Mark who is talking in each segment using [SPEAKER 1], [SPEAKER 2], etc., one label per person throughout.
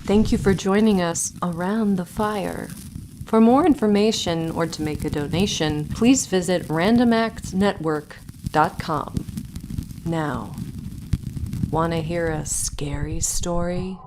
[SPEAKER 1] Thank you for joining us around the fire. For more information or to make a donation, please visit randomactsnetwork.com. Now, want to hear a scary story?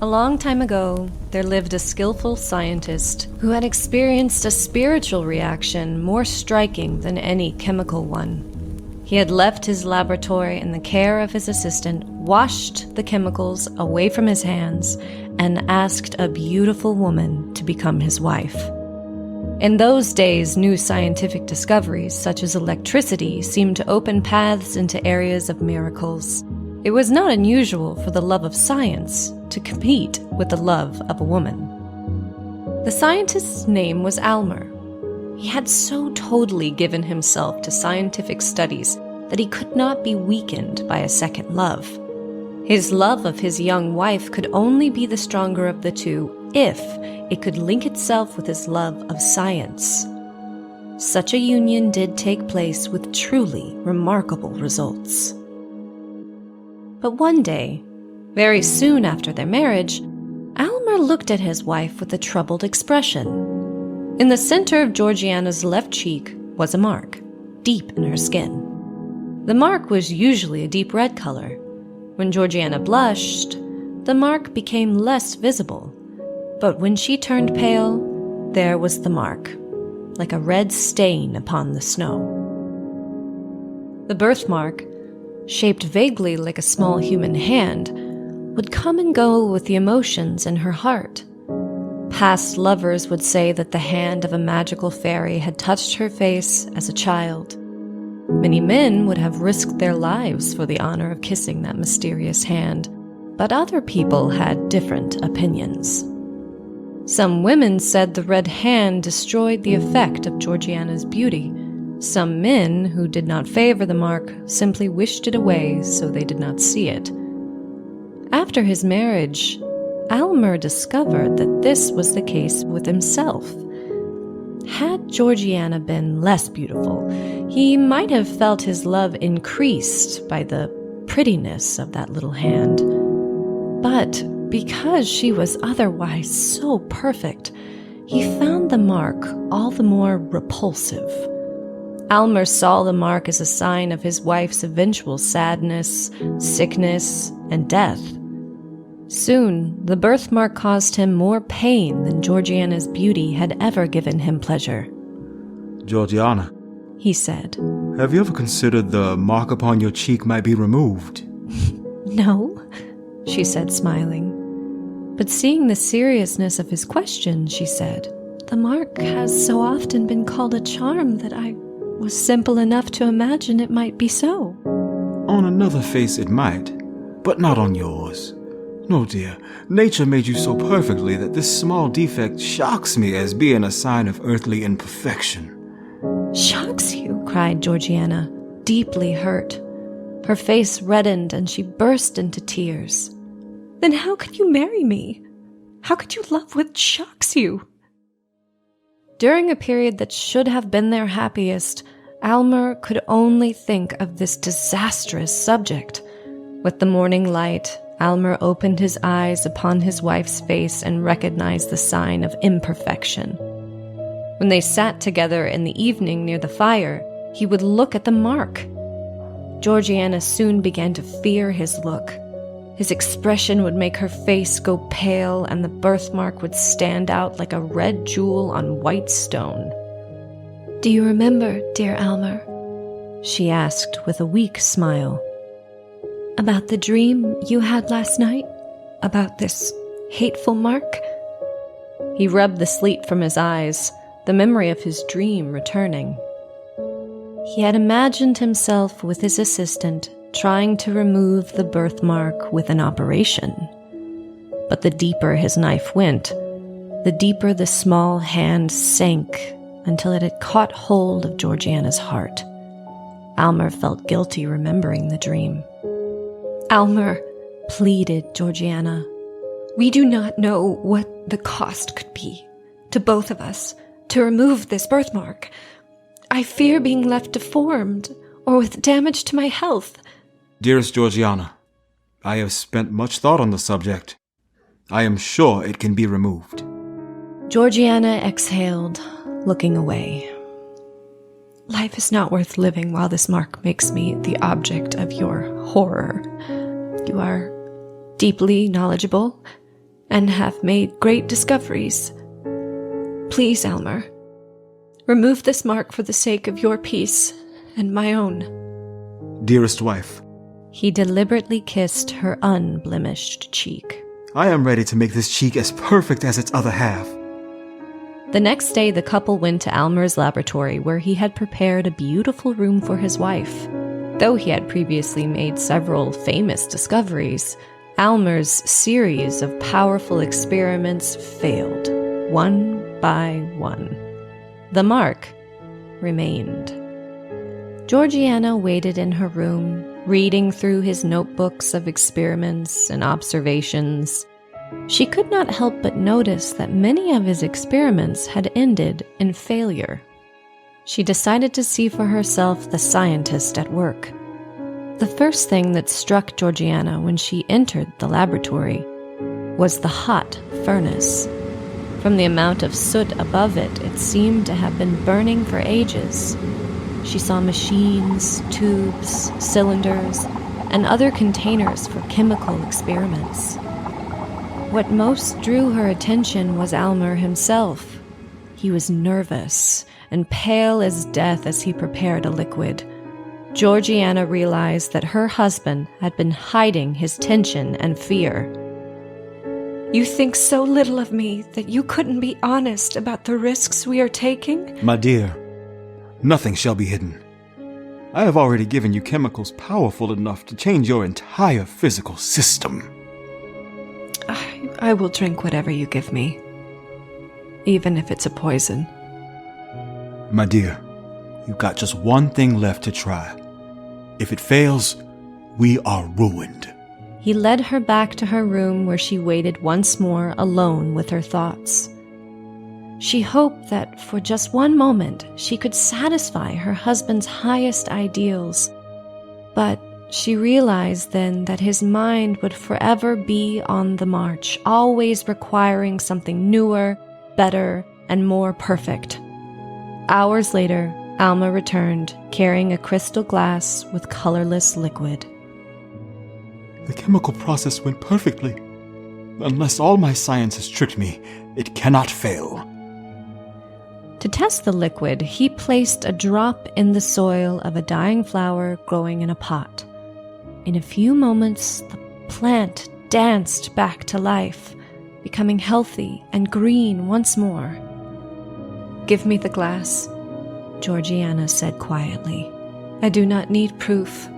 [SPEAKER 1] A long time ago, there lived a skillful scientist who had experienced a spiritual reaction more striking than any chemical one. He had left his laboratory in the care of his assistant, washed the chemicals away from his hands, and asked a beautiful woman to become his wife. In those days, new scientific discoveries, such as electricity, seemed to open paths into areas of miracles. It was not unusual for the love of science to compete with the love of a woman. The scientist's name was Almer. He had so totally given himself to scientific studies that he could not be weakened by a second love. His love of his young wife could only be the stronger of the two if it could link itself with his love of science. Such a union did take place with truly remarkable results. But one day, very soon after their marriage, Almer looked at his wife with a troubled expression. In the center of Georgiana's left cheek was a mark, deep in her skin. The mark was usually a deep red color. When Georgiana blushed, the mark became less visible. But when she turned pale, there was the mark, like a red stain upon the snow. The birthmark, shaped vaguely like a small human hand, would come and go with the emotions in her heart. Past lovers would say that the hand of a magical fairy had touched her face as a child. Many men would have risked their lives for the honor of kissing that mysterious hand, but other people had different opinions. Some women said the red hand destroyed the effect of Georgiana's beauty. Some men, who did not favor the mark, simply wished it away so they did not see it. After his marriage, Almer discovered that this was the case with himself. Had Georgiana been less beautiful, he might have felt his love increased by the prettiness of that little hand. But because she was otherwise so perfect, he found the mark all the more repulsive. Almer saw the mark as a sign of his wife's eventual sadness, sickness, and death. Soon, the birthmark caused him more pain than Georgiana's beauty had ever given him pleasure.
[SPEAKER 2] Georgiana,
[SPEAKER 1] he said,
[SPEAKER 2] have you ever considered the mark upon your cheek might be removed?
[SPEAKER 1] No, she said, smiling. But seeing the seriousness of his question, she said, the mark has so often been called a charm that I was simple enough to imagine it might be so.
[SPEAKER 2] On another face it might, but not on yours. No, dear, nature made you so perfectly that this small defect shocks me as being a sign of earthly imperfection.
[SPEAKER 1] Shocks you? Cried Georgiana, deeply hurt. Her face reddened and she burst into tears. Then how could you marry me? How could you love what shocks you? During a period that should have been their happiest, Almer could only think of this disastrous subject. With the morning light, Almer opened his eyes upon his wife's face and recognized the sign of imperfection. When they sat together in the evening near the fire, he would look at the mark. Georgiana soon began to fear his look. His expression would make her face go pale, and the birthmark would stand out like a red jewel on white stone. "Do you remember, dear Almer?" she asked with a weak smile. "About the dream you had last night? About this hateful mark?" He rubbed the sleep from his eyes, the memory of his dream returning. He had imagined himself with his assistant trying to remove the birthmark with an operation. But the deeper his knife went, the deeper the small hand sank until it had caught hold of Georgiana's heart. Almer felt guilty remembering the dream. "Almer, pleaded Georgiana. "We do not know what the cost could be, to both of us, to remove this birthmark. I fear being left deformed, or with damage to my health."
[SPEAKER 2] Dearest Georgiana, I have spent much thought on the subject. I am sure it can be removed.
[SPEAKER 1] Georgiana exhaled, looking away. "Life is not worth living while this mark makes me the object of your horror. You are deeply knowledgeable and have made great discoveries. Please, Almer, remove this mark for the sake of your peace and my own."
[SPEAKER 2] Dearest wife,
[SPEAKER 1] He deliberately kissed her unblemished cheek.
[SPEAKER 2] I am ready to make this cheek as perfect as its other half.
[SPEAKER 1] The next day, the couple went to Almer's laboratory, where he had prepared a beautiful room for his wife. Though he had previously made several famous discoveries, Almer's series of powerful experiments failed, one by one. The mark remained. Georgiana waited in her room, reading through his notebooks of experiments and observations. She could not help but notice that many of his experiments had ended in failure. She decided to see for herself the scientist at work. The first thing that struck Georgiana when she entered the laboratory was the hot furnace. From the amount of soot above it, it seemed to have been burning for ages. She saw machines, tubes, cylinders, and other containers for chemical experiments. What most drew her attention was Almer himself. He was nervous and pale as death as he prepared a liquid. Georgiana realized that her husband had been hiding his tension and fear.
[SPEAKER 3] "You think so little of me that you couldn't be honest about the risks we are taking?"
[SPEAKER 2] My dear, nothing shall be hidden. I have already given you chemicals powerful enough to change your entire physical system.
[SPEAKER 3] I will drink whatever you give me, even if it's a poison.
[SPEAKER 2] My dear, you've got just one thing left to try. If it fails, we are ruined.
[SPEAKER 1] He led her back to her room, where she waited once more alone with her thoughts. She hoped that for just one moment she could satisfy her husband's highest ideals, but she realized then that his mind would forever be on the march, always requiring something newer, better, and more perfect. Hours later, Alma returned, carrying a crystal glass with colorless liquid.
[SPEAKER 2] The chemical process went perfectly. Unless all my science has tricked me, it cannot fail.
[SPEAKER 1] To test the liquid, he placed a drop in the soil of a dying flower growing in a pot. In a few moments, the plant danced back to life, becoming healthy and green once more.
[SPEAKER 3] "Give me the glass,"
[SPEAKER 1] Georgiana said quietly.
[SPEAKER 3] "I do not need proof."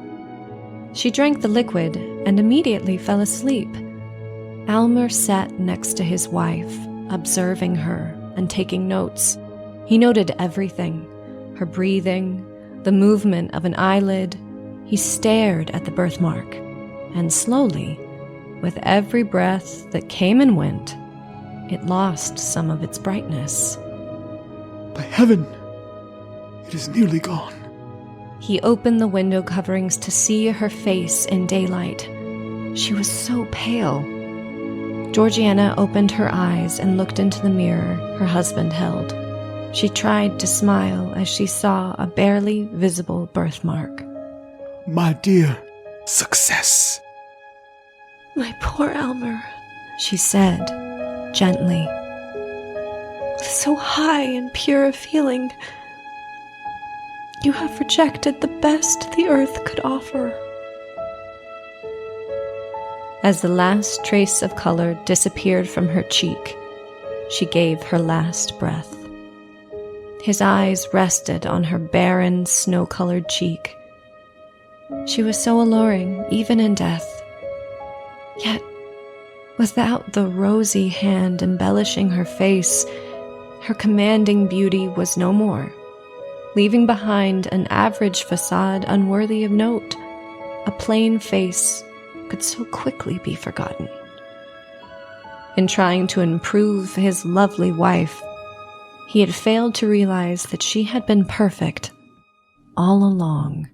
[SPEAKER 1] She drank the liquid and immediately fell asleep. Almer sat next to his wife, observing her and taking notes. He noted everything, her breathing, the movement of an eyelid. He stared at the birthmark, and slowly, with every breath that came and went, it lost some of its brightness.
[SPEAKER 2] By heaven, it is nearly gone.
[SPEAKER 1] He opened the window coverings to see her face in daylight. She was so pale. Georgiana opened her eyes and looked into the mirror her husband held. She tried to smile as she saw a barely visible birthmark.
[SPEAKER 2] My dear, success.
[SPEAKER 3] "My poor Almer,"
[SPEAKER 1] she said, gently.
[SPEAKER 3] "With so high and pure a feeling, you have rejected the best the earth could offer."
[SPEAKER 1] As the last trace of color disappeared from her cheek, she gave her last breath. His eyes rested on her barren, snow-colored cheek. She was so alluring, even in death. Yet, without the rosy hand embellishing her face, her commanding beauty was no more, leaving behind an average facade unworthy of note, a plain face
[SPEAKER 3] could so quickly be forgotten.
[SPEAKER 1] In trying to improve his lovely wife, he had failed to realize that she had been perfect all along.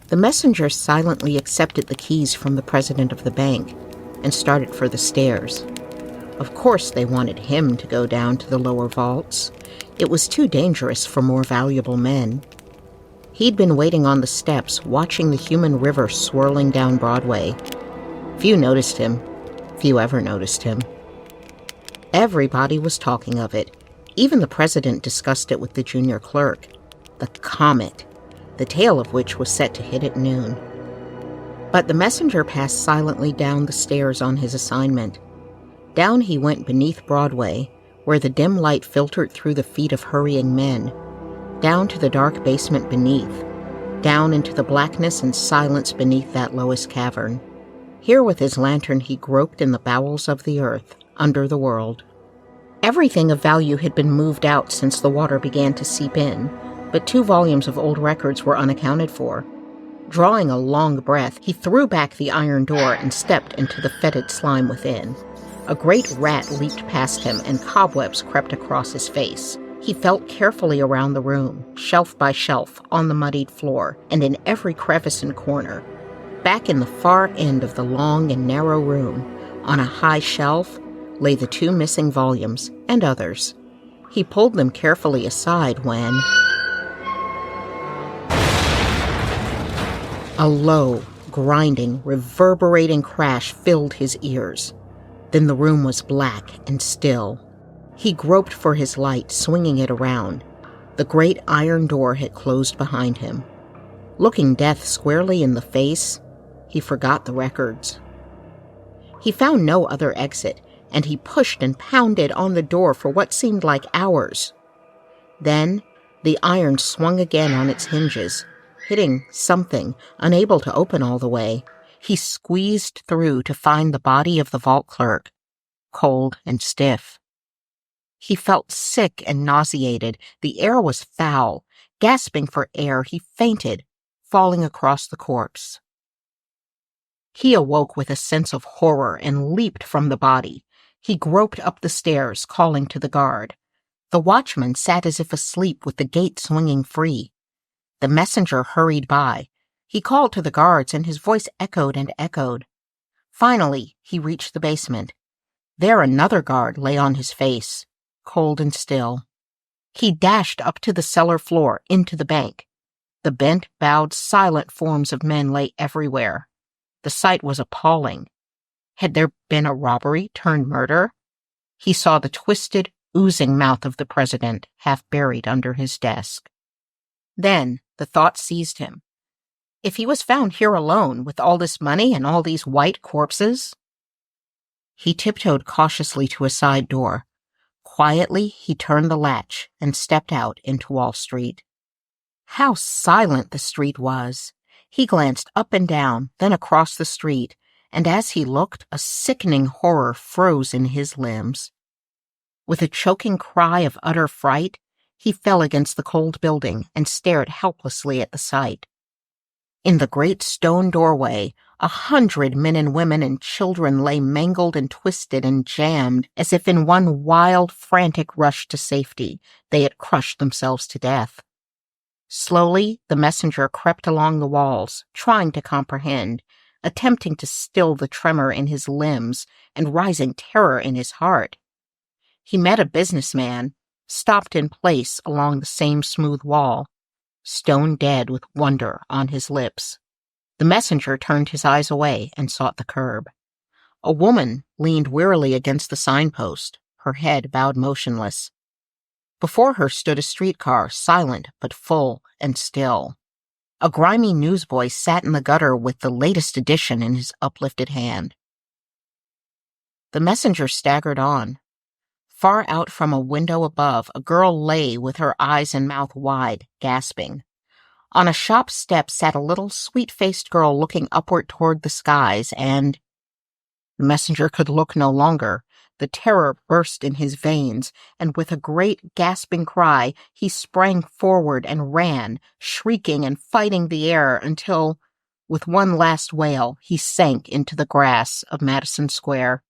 [SPEAKER 4] The messenger silently accepted the keys from the president of the bank and started for the stairs. Of course they wanted him to go down to the lower vaults. It was too dangerous for more valuable men. He'd been waiting on the steps, watching the human river swirling down Broadway. Few noticed him. Few ever noticed him. Everybody was talking of it. Even the president discussed it with the junior clerk. The Comet, the tail of which was set to hit at noon. But the messenger passed silently down the stairs on his assignment. Down he went beneath Broadway, where the dim light filtered through the feet of hurrying men, down to the dark basement beneath, down into the blackness and silence beneath that lowest cavern. Here with his lantern he groped in the bowels of the earth, under the world. Everything of value had been moved out since the water began to seep in, but 2 volumes of old records were unaccounted for. Drawing a long breath, he threw back the iron door and stepped into the fetid slime within. A great rat leaped past him, and cobwebs crept across his face. He felt carefully around the room, shelf by shelf, on the muddied floor, and in every crevice and corner. Back in the far end of the long and narrow room, on a high shelf, lay the 2 missing volumes, and others. He pulled them carefully aside when a low, grinding, reverberating crash filled his ears. Then the room was black and still. He groped for his light, swinging it around. The great iron door had closed behind him. Looking death squarely in the face, he forgot the records. He found no other exit, and he pushed and pounded on the door for what seemed like hours. Then the iron swung again on its hinges, hitting something, unable to open all the way. He squeezed through to find the body of the vault clerk, cold and stiff. He felt sick and nauseated. The air was foul. Gasping for air, he fainted, falling across the corpse. He awoke with a sense of horror and leaped from the body. He groped up the stairs, calling to the guard. The watchman sat as if asleep with the gate swinging free. The messenger hurried by. He called to the guards, and his voice echoed and echoed. Finally, he reached the basement. There another guard lay on his face, cold and still. He dashed up to the cellar floor, into the bank. The bent, bowed, silent forms of men lay everywhere. The sight was appalling. Had there been a robbery turned murder? He saw the twisted, oozing mouth of the president, half buried under his desk. Then the thought seized him. If he was found here alone, with all this money and all these white corpses? He tiptoed cautiously to a side door. Quietly, he turned the latch and stepped out into Wall Street. How silent the street was! He glanced up and down, then across the street, and as he looked, a sickening horror froze in his limbs. With a choking cry of utter fright, he fell against the cold building and stared helplessly at the sight. In the great stone doorway, 100 men and women and children lay mangled and twisted and jammed, as if in one wild, frantic rush to safety they had crushed themselves to death. Slowly, the messenger crept along the walls, trying to comprehend, attempting to still the tremor in his limbs and rising terror in his heart. He met a businessman, stopped in place along the same smooth wall, stone dead with wonder on his lips. The messenger turned his eyes away and sought the curb. A woman leaned wearily against the signpost, her head bowed motionless. Before her stood a streetcar, silent but full and still. A grimy newsboy sat in the gutter with the latest edition in his uplifted hand. The messenger staggered on. Far out from a window above, a girl lay with her eyes and mouth wide, gasping. On a shop step sat a little sweet-faced girl looking upward toward the skies, and the messenger could look no longer. The terror burst in his veins, and with a great gasping cry, he sprang forward and ran, shrieking and fighting the air until, with one last wail, he sank into the grass of Madison Square.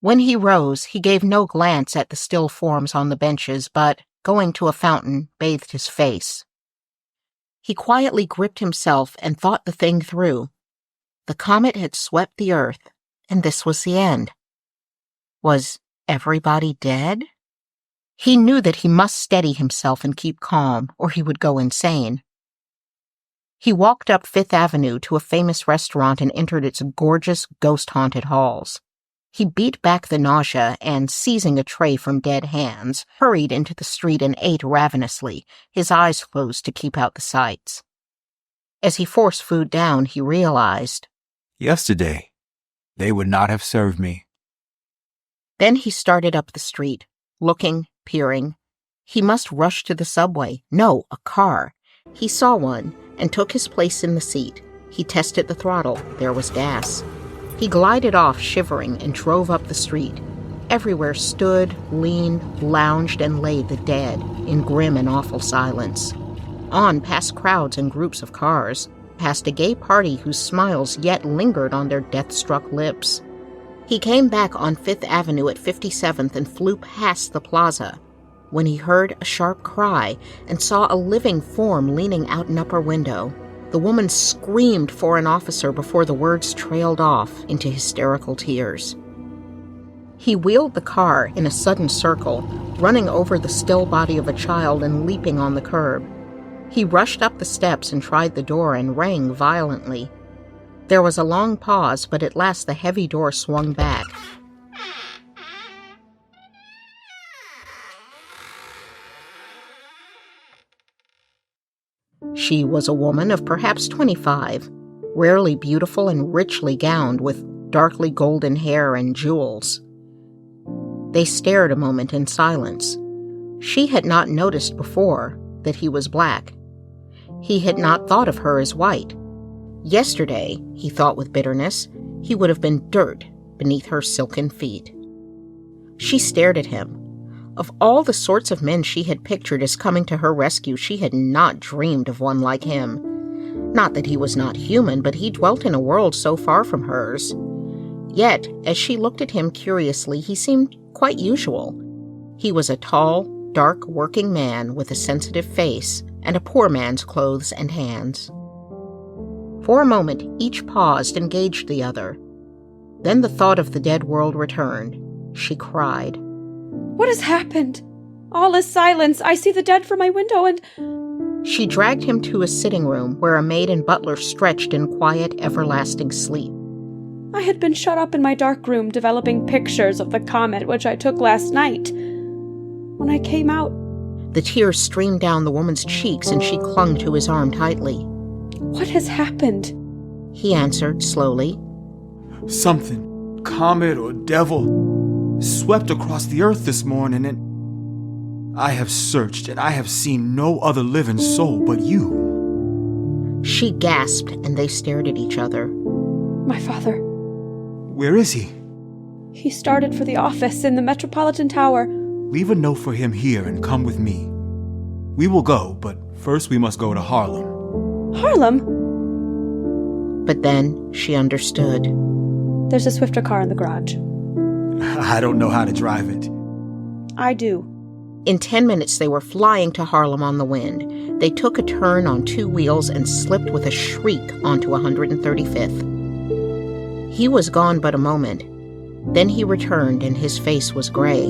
[SPEAKER 4] When he rose, he gave no glance at the still forms on the benches, but, going to a fountain, bathed his face. He quietly gripped himself and thought the thing through. The comet had swept the earth, and this was the end. Was everybody dead? He knew that he must steady himself and keep calm, or he would go insane. He walked up Fifth Avenue to a famous restaurant and entered its gorgeous, ghost-haunted halls. He beat back the nausea and, seizing a tray from dead hands, hurried into the street and ate ravenously, his eyes closed to keep out the sights. As he forced food down, he realized,
[SPEAKER 2] Yesterday, they would not have served me.
[SPEAKER 4] Then he started up the street, looking, peering. He must rush to the subway. No, a car. He saw one and took his place in the seat. He tested the throttle. There was gas. He glided off, shivering, and drove up the street. Everywhere stood, leaned, lounged, and lay the dead, in grim and awful silence. On past crowds and groups of cars, past a gay party whose smiles yet lingered on their death-struck lips. He came back on Fifth Avenue at 57th and flew past the plaza, when he heard a sharp cry and saw a living form leaning out an upper window. The woman screamed for an officer before the words trailed off into hysterical tears. He wheeled the car in a sudden circle, running over the still body of a child and leaping on the curb. He rushed up the steps and tried the door and rang violently. There was a long pause, but at last the heavy door swung back. She was a woman of perhaps 25, rarely beautiful and richly gowned with darkly golden hair and jewels. They stared a moment in silence. She had not noticed before that he was black. He had not thought of her as white. Yesterday, he thought with bitterness, he would have been dirt beneath her silken feet. She stared at him. Of all the sorts of men she had pictured as coming to her rescue, she had not dreamed of one like him. Not that he was not human, but he dwelt in a world so far from hers. Yet, as she looked at him curiously, he seemed quite usual. He was a tall, dark working man with a sensitive face and a poor man's clothes and hands. For a moment, each paused and gauged the other. Then the thought of the dead world returned. She cried.
[SPEAKER 3] What has happened? All is silence. I see the dead from my window and...
[SPEAKER 4] She dragged him to a sitting room where a maid and butler stretched in quiet, everlasting sleep.
[SPEAKER 3] I had been shut up in my dark room developing pictures of the comet which I took last night. When I came out...
[SPEAKER 4] The tears streamed down the woman's cheeks and she clung to his arm tightly.
[SPEAKER 3] What has happened?
[SPEAKER 4] He answered slowly.
[SPEAKER 2] Something, comet or devil, swept across the earth this morning, and I have searched and I have seen no other living soul but you.
[SPEAKER 4] She gasped and they stared at each other.
[SPEAKER 3] My father.
[SPEAKER 2] Where is he?
[SPEAKER 3] He started for the office in the Metropolitan Tower.
[SPEAKER 2] Leave a note for him here and come with me. We will go, but first we must go to Harlem.
[SPEAKER 3] Harlem?
[SPEAKER 4] But then she understood.
[SPEAKER 3] There's a swifter car in the garage.
[SPEAKER 2] I don't know how to drive it.
[SPEAKER 3] I do.
[SPEAKER 4] In 10 minutes, they were flying to Harlem on the wind. They took a turn on 2 wheels and slipped with a shriek onto 135th. He was gone but a moment. Then he returned, and his face was gray.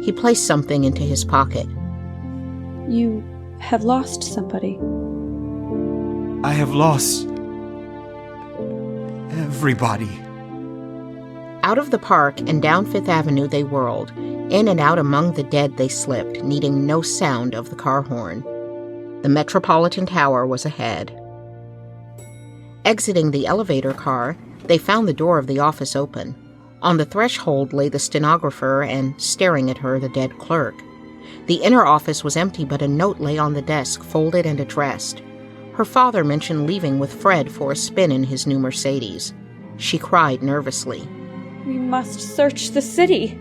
[SPEAKER 4] He placed something into his pocket.
[SPEAKER 3] You have lost somebody.
[SPEAKER 2] I have lost everybody.
[SPEAKER 4] Out of the park and down Fifth Avenue they whirled. In and out among the dead they slipped, needing no sound of the car horn. The Metropolitan Tower was ahead. Exiting the elevator car, they found the door of the office open. On the threshold lay the stenographer and, staring at her, the dead clerk. The inner office was empty, but a note lay on the desk, folded and addressed. Her father mentioned leaving with Fred for a spin in his new Mercedes. She cried nervously.
[SPEAKER 3] We must search the city.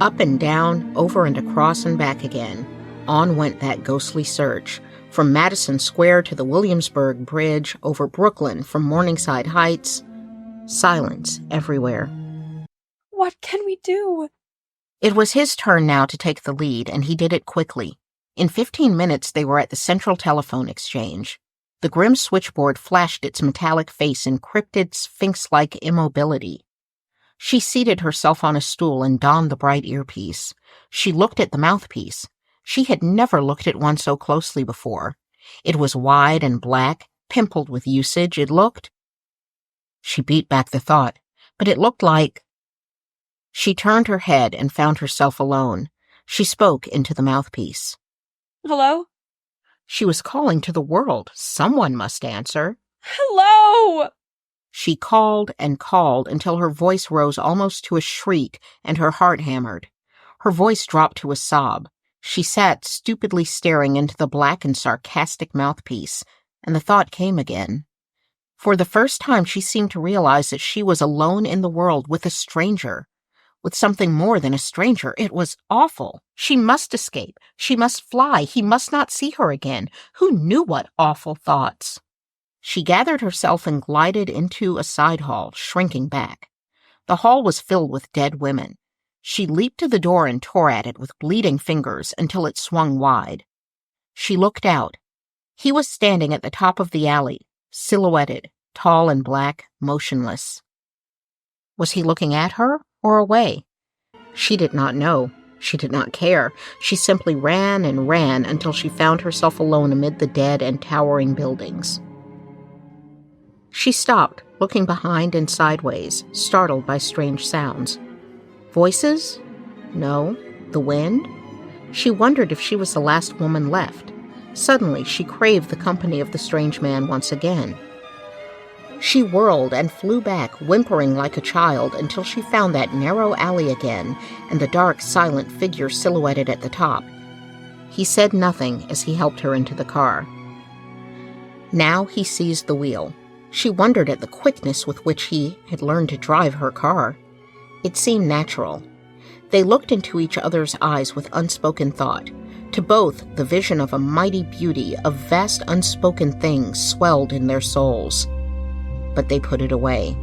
[SPEAKER 4] Up and down, over and across and back again. On went that ghostly search. From Madison Square to the Williamsburg Bridge, over Brooklyn, from Morningside Heights. Silence everywhere.
[SPEAKER 3] What can we do?
[SPEAKER 4] It was his turn now to take the lead, and he did it quickly. In 15 minutes, they were at the Central Telephone Exchange. The grim switchboard flashed its metallic face in cryptid, sphinx-like immobility. She seated herself on a stool and donned the bright earpiece. She looked at the mouthpiece. She had never looked at one so closely before. It was wide and black, pimpled with usage. It looked... She beat back the thought, but it looked like... She turned her head and found herself alone. She spoke into the mouthpiece.
[SPEAKER 3] Hello?
[SPEAKER 4] She was calling to the world. Someone must answer.
[SPEAKER 3] Hello!
[SPEAKER 4] She called and called until her voice rose almost to a shriek and her heart hammered. Her voice dropped to a sob. She sat stupidly staring into the black and sarcastic mouthpiece, and the thought came again. For the first time, she seemed to realize that she was alone in the world with a stranger. With something more than a stranger. It was awful. She must escape. She must fly. He must not see her again. Who knew what awful thoughts? She gathered herself and glided into a side hall, shrinking back. The hall was filled with dead women. She leaped to the door and tore at it with bleeding fingers until it swung wide. She looked out. He was standing at the top of the alley, silhouetted, tall and black, motionless. Was he looking at her or away? She did not know. She did not care. She simply ran and ran until she found herself alone amid the dead and towering buildings. She stopped, looking behind and sideways, startled by strange sounds. Voices? No. The wind? She wondered if she was the last woman left. Suddenly, she craved the company of the strange man once again. She whirled and flew back, whimpering like a child, until she found that narrow alley again and the dark, silent figure silhouetted at the top. He said nothing as he helped her into the car. Now he seized the wheel. She wondered at the quickness with which he had learned to drive her car. It seemed natural. They looked into each other's eyes with unspoken thought. To both, the vision of a mighty beauty, of vast unspoken things swelled in their souls. But they put it away.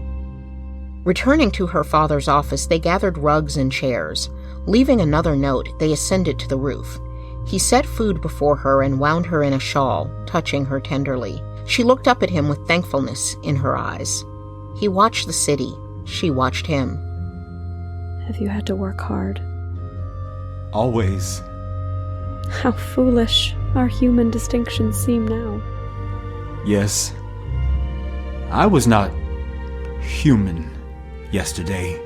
[SPEAKER 4] Returning to her father's office, they gathered rugs and chairs. Leaving another note, they ascended to the roof. He set food before her and wound her in a shawl, touching her tenderly. She looked up at him with thankfulness in her eyes. He watched the city. She watched him.
[SPEAKER 3] Have you had to work hard?
[SPEAKER 2] Always.
[SPEAKER 3] How foolish our human distinctions seem now.
[SPEAKER 2] Yes. I was not human yesterday.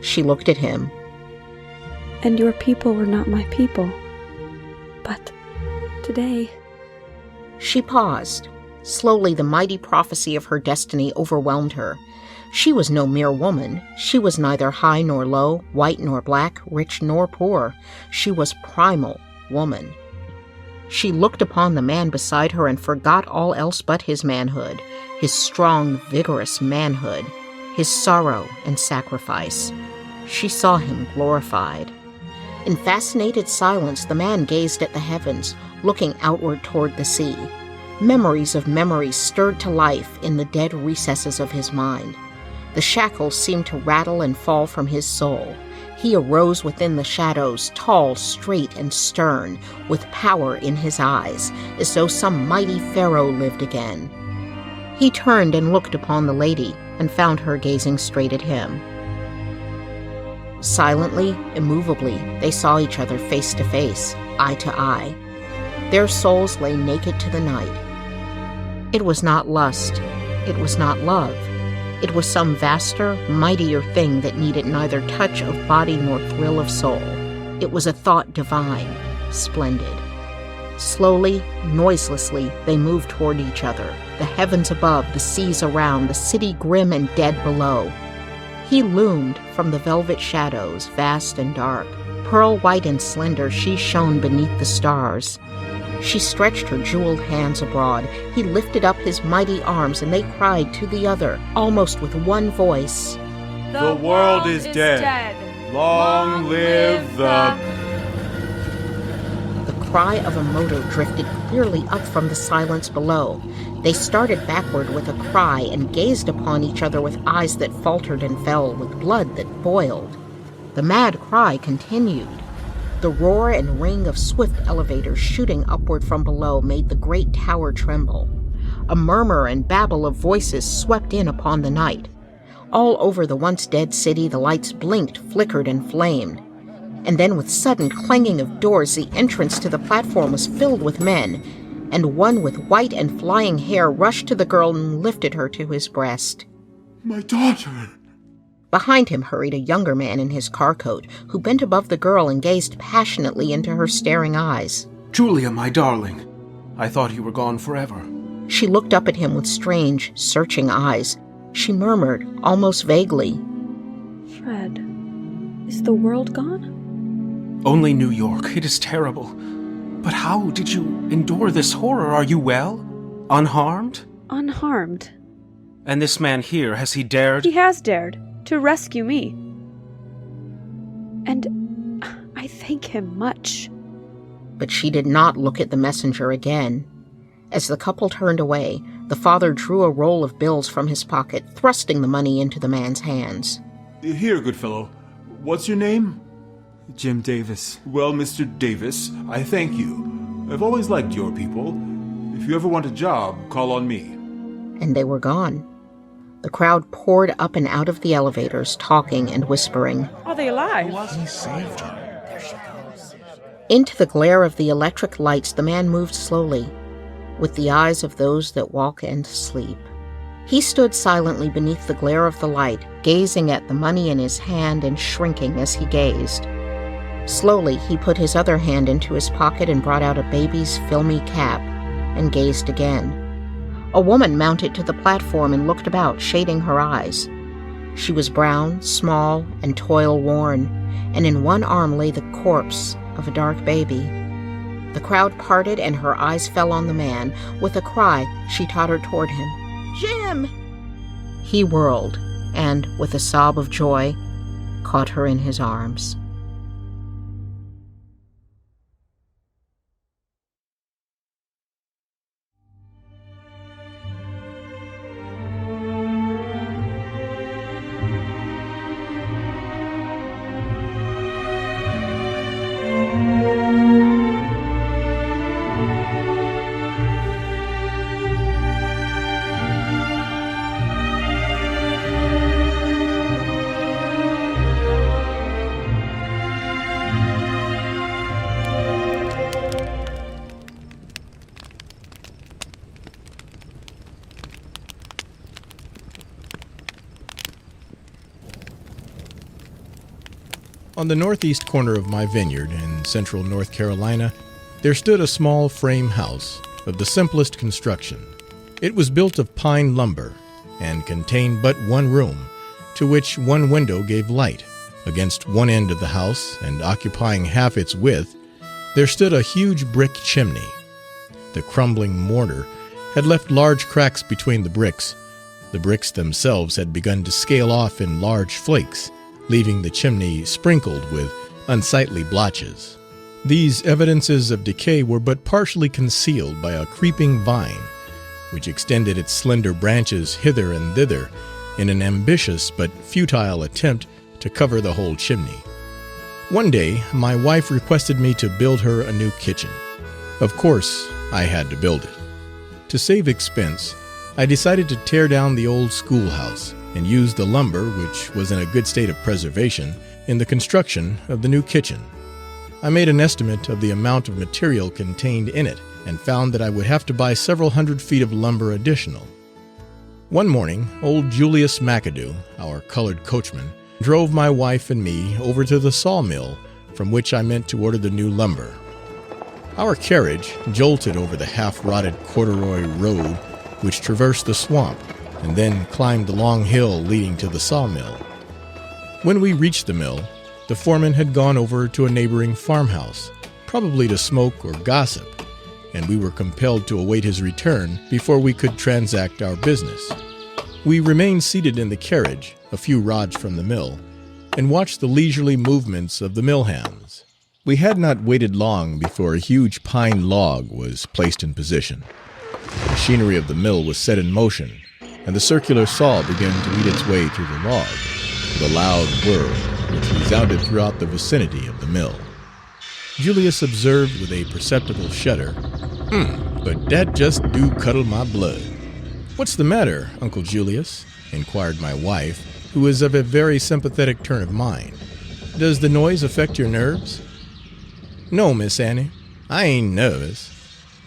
[SPEAKER 4] She looked at him.
[SPEAKER 3] And your people were not my people. But today...
[SPEAKER 4] She paused. Slowly, the mighty prophecy of her destiny overwhelmed her. She was no mere woman. She was neither high nor low, white nor black, rich nor poor. She was primal woman. She looked upon the man beside her and forgot all else but his manhood, his strong, vigorous manhood, his sorrow and sacrifice. She saw him glorified. In fascinated silence, the man gazed at the heavens, looking outward toward the sea. Memories of memories stirred to life in the dead recesses of his mind. The shackles seemed to rattle and fall from his soul. He He arose within the shadows, tall, straight, and stern, with power in his eyes, as though some mighty pharaoh lived again. He turned and looked upon the lady, and found her gazing straight at him. Silently, immovably, they saw each other face to face, eye to eye. Their souls lay naked to the night. It was not lust. It was not love. It was some vaster, mightier thing that needed neither touch of body nor thrill of soul. It was a thought divine, splendid. Slowly, noiselessly, they moved toward each other, the heavens above, the seas around, the city grim and dead below. He loomed from the velvet shadows, vast and dark. Pearl white and slender, she shone beneath the stars. She stretched her jeweled hands abroad. He lifted up his mighty arms, and they cried to the other, almost with one voice,
[SPEAKER 5] "The world is dead. Long live the..."
[SPEAKER 4] The cry of a motor drifted clearly up from the silence below. They started backward with a cry and gazed upon each other with eyes that faltered and fell, with blood that boiled. The mad cry continued. The roar and ring of swift elevators shooting upward from below made the great tower tremble. A murmur and babble of voices swept in upon the night. All over the once dead city the lights blinked, flickered, and flamed. And then with sudden clanging of doors the entrance to the platform was filled with men, and one with white and flying hair rushed to the girl and lifted her to his breast.
[SPEAKER 2] My daughter!
[SPEAKER 4] Behind him hurried a younger man in his car coat, who bent above the girl and gazed passionately into her staring eyes.
[SPEAKER 6] Julia, my darling, I thought you were gone forever.
[SPEAKER 4] She looked up at him with strange, searching eyes. She murmured, almost vaguely,
[SPEAKER 3] Fred, is the world gone?
[SPEAKER 6] Only New York. It is terrible. But how did you endure this horror? Are you well? Unharmed?
[SPEAKER 3] Unharmed.
[SPEAKER 6] And this man here, has he dared?
[SPEAKER 3] He has dared to rescue me. And I thank him much.
[SPEAKER 4] But she did not look at the messenger again. As the couple turned away, the father drew a roll of bills from his pocket, thrusting the money into the man's hands.
[SPEAKER 2] Here, good fellow. What's your name?
[SPEAKER 7] Jim Davis.
[SPEAKER 2] Well, Mr. Davis, I thank you. I've always liked your people. If you ever want a job, call on me.
[SPEAKER 4] And they were gone. The crowd poured up and out of the elevators, talking and whispering.
[SPEAKER 3] Are they alive?
[SPEAKER 6] He saved her. There she goes.
[SPEAKER 4] Into the glare of the electric lights, the man moved slowly, with the eyes of those that walk and sleep. He stood silently beneath the glare of the light, gazing at the money in his hand and shrinking as he gazed. Slowly, he put his other hand into his pocket and brought out a baby's filmy cap, and gazed again. A woman mounted to the platform and looked about, shading her eyes. She was brown, small, and toil-worn, and in one arm lay the corpse of a dark baby. The crowd parted, and her eyes fell on the man. With a cry, she tottered toward him. "Jim!" He whirled, and, with a sob of joy, caught her in his arms.
[SPEAKER 8] On the northeast corner of my vineyard in central North Carolina, there stood a small frame house of the simplest construction. It was built of pine lumber and contained but one room, to which one window gave light. Against one end of the house, and occupying half its width, there stood a huge brick chimney. The crumbling mortar had left large cracks between the bricks. The bricks themselves had begun to scale off in large flakes, leaving the chimney sprinkled with unsightly blotches. These evidences of decay were but partially concealed by a creeping vine, which extended its slender branches hither and thither in an ambitious but futile attempt to cover the whole chimney. One day, my wife requested me to build her a new kitchen. Of course, I had to build it. To save expense, I decided to tear down the old schoolhouse and use the lumber, which was in a good state of preservation, in the construction of the new kitchen. I made an estimate of the amount of material contained in it and found that I would have to buy several hundred feet of lumber additional. One morning, old Julius McAdoo, our colored coachman, drove my wife and me over to the sawmill from which I meant to order the new lumber. Our carriage jolted over the half-rotted corduroy road which traversed the swamp and then climbed the long hill leading to the sawmill. When we reached the mill, the foreman had gone over to a neighboring farmhouse, probably to smoke or gossip, and we were compelled to await his return before we could transact our business. We remained seated in the carriage, a few rods from the mill, and watched the leisurely movements of the mill hands. We had not waited long before a huge pine log was placed in position. The machinery of the mill was set in motion, and the circular saw began to eat its way through the log, with a loud whir which resounded throughout the vicinity of the mill. Julius observed with a perceptible shudder, but that just do cuddle my blood." "What's the matter, Uncle Julius?" inquired my wife, who is of a very sympathetic turn of mind. "Does the noise affect your nerves?" "No, Miss Annie, I ain't nervous,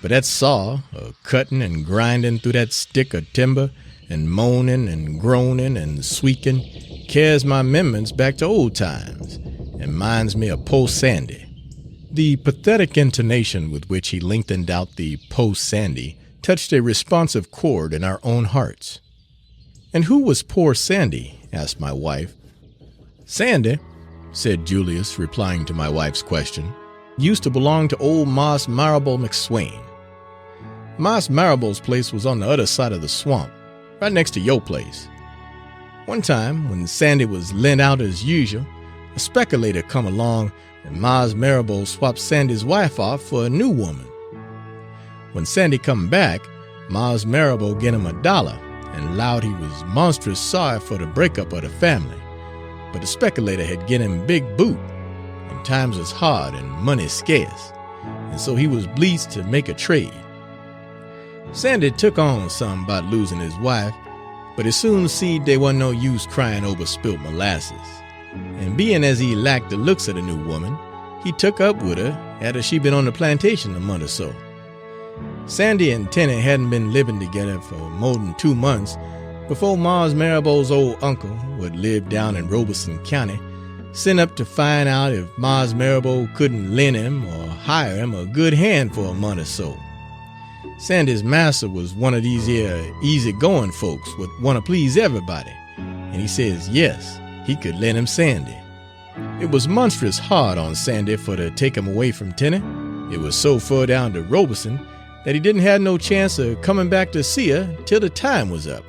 [SPEAKER 8] but that saw, cutting and grinding through that stick of timber, and moaning and groaning and squeaking, carries my memories back to old times, and minds me of Po Sandy." The pathetic intonation with which he lengthened out the Po Sandy touched a responsive chord in our own hearts. "And who was poor Sandy?" asked my wife. "Sandy," said Julius, replying to my wife's question, "used to belong to old Marse Marrable McSwain. Marse Marrable's place was on the other side of the swamp, right next to your place. One time, when Sandy was lent out as usual, a speculator come along and Marse Marrable swapped Sandy's wife off for a new woman. When Sandy come back, Marse Marrable get him $1 and allowed he was monstrous sorry for the breakup of the family, but the speculator had get him big boot, and times was hard and money scarce, and so he was bleased to make a trade. Sandy took on some about losing his wife, but he soon seed they wasn't no use crying over spilt molasses, and being as he lacked the looks of the new woman, he took up with her after she been on the plantation a month or so. Sandy and Terri hadn't been living together for more than 2 months before Marse Marrable's old uncle, who had lived down in Robeson County, sent up to find out if Marse Marrable couldn't lend him or hire him a good hand for a month or so. Sandy's master was one of these here easy-going folks would want to please everybody, and he says yes, he could lend him Sandy. It was monstrous hard on Sandy for to take him away from Terri. It was so far down to Robeson that he didn't have no chance of coming back to see her till the time was up.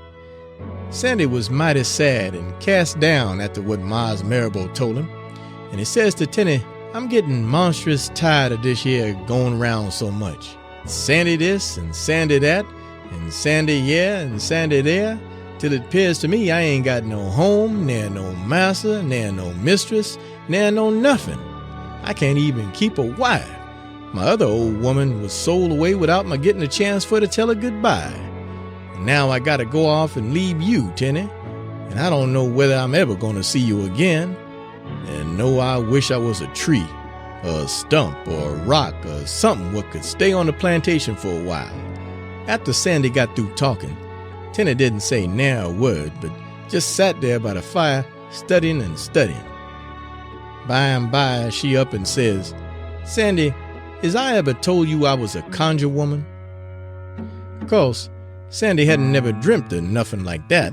[SPEAKER 8] Sandy was mighty sad and cast down after what Marse Marrable told him, and he says to Terri, "I'm getting monstrous tired of this here going round so much. Sandy this and Sandy that, and Sandy yeah and Sandy there, till it 'pears to me I ain't got no home, ne'er no master, ne'er no mistress, ne'er no nothing. I can't even keep a wife. My other old woman was sold away without my getting a chance for to tell her goodbye. And now I gotta go off and leave you, Terri, and I don't know whether I'm ever gonna see you again. And no, I wish I was a tree, or a stump, or a rock, or something what could stay on the plantation for a while." After Sandy got through talking, Terri didn't say ne'er a word, but just sat there by the fire, studying and studying. By and by, she up and says, "Sandy, is I ever told you I was a conjure woman?" Of course, Sandy hadn't never dreamt of nothing like that,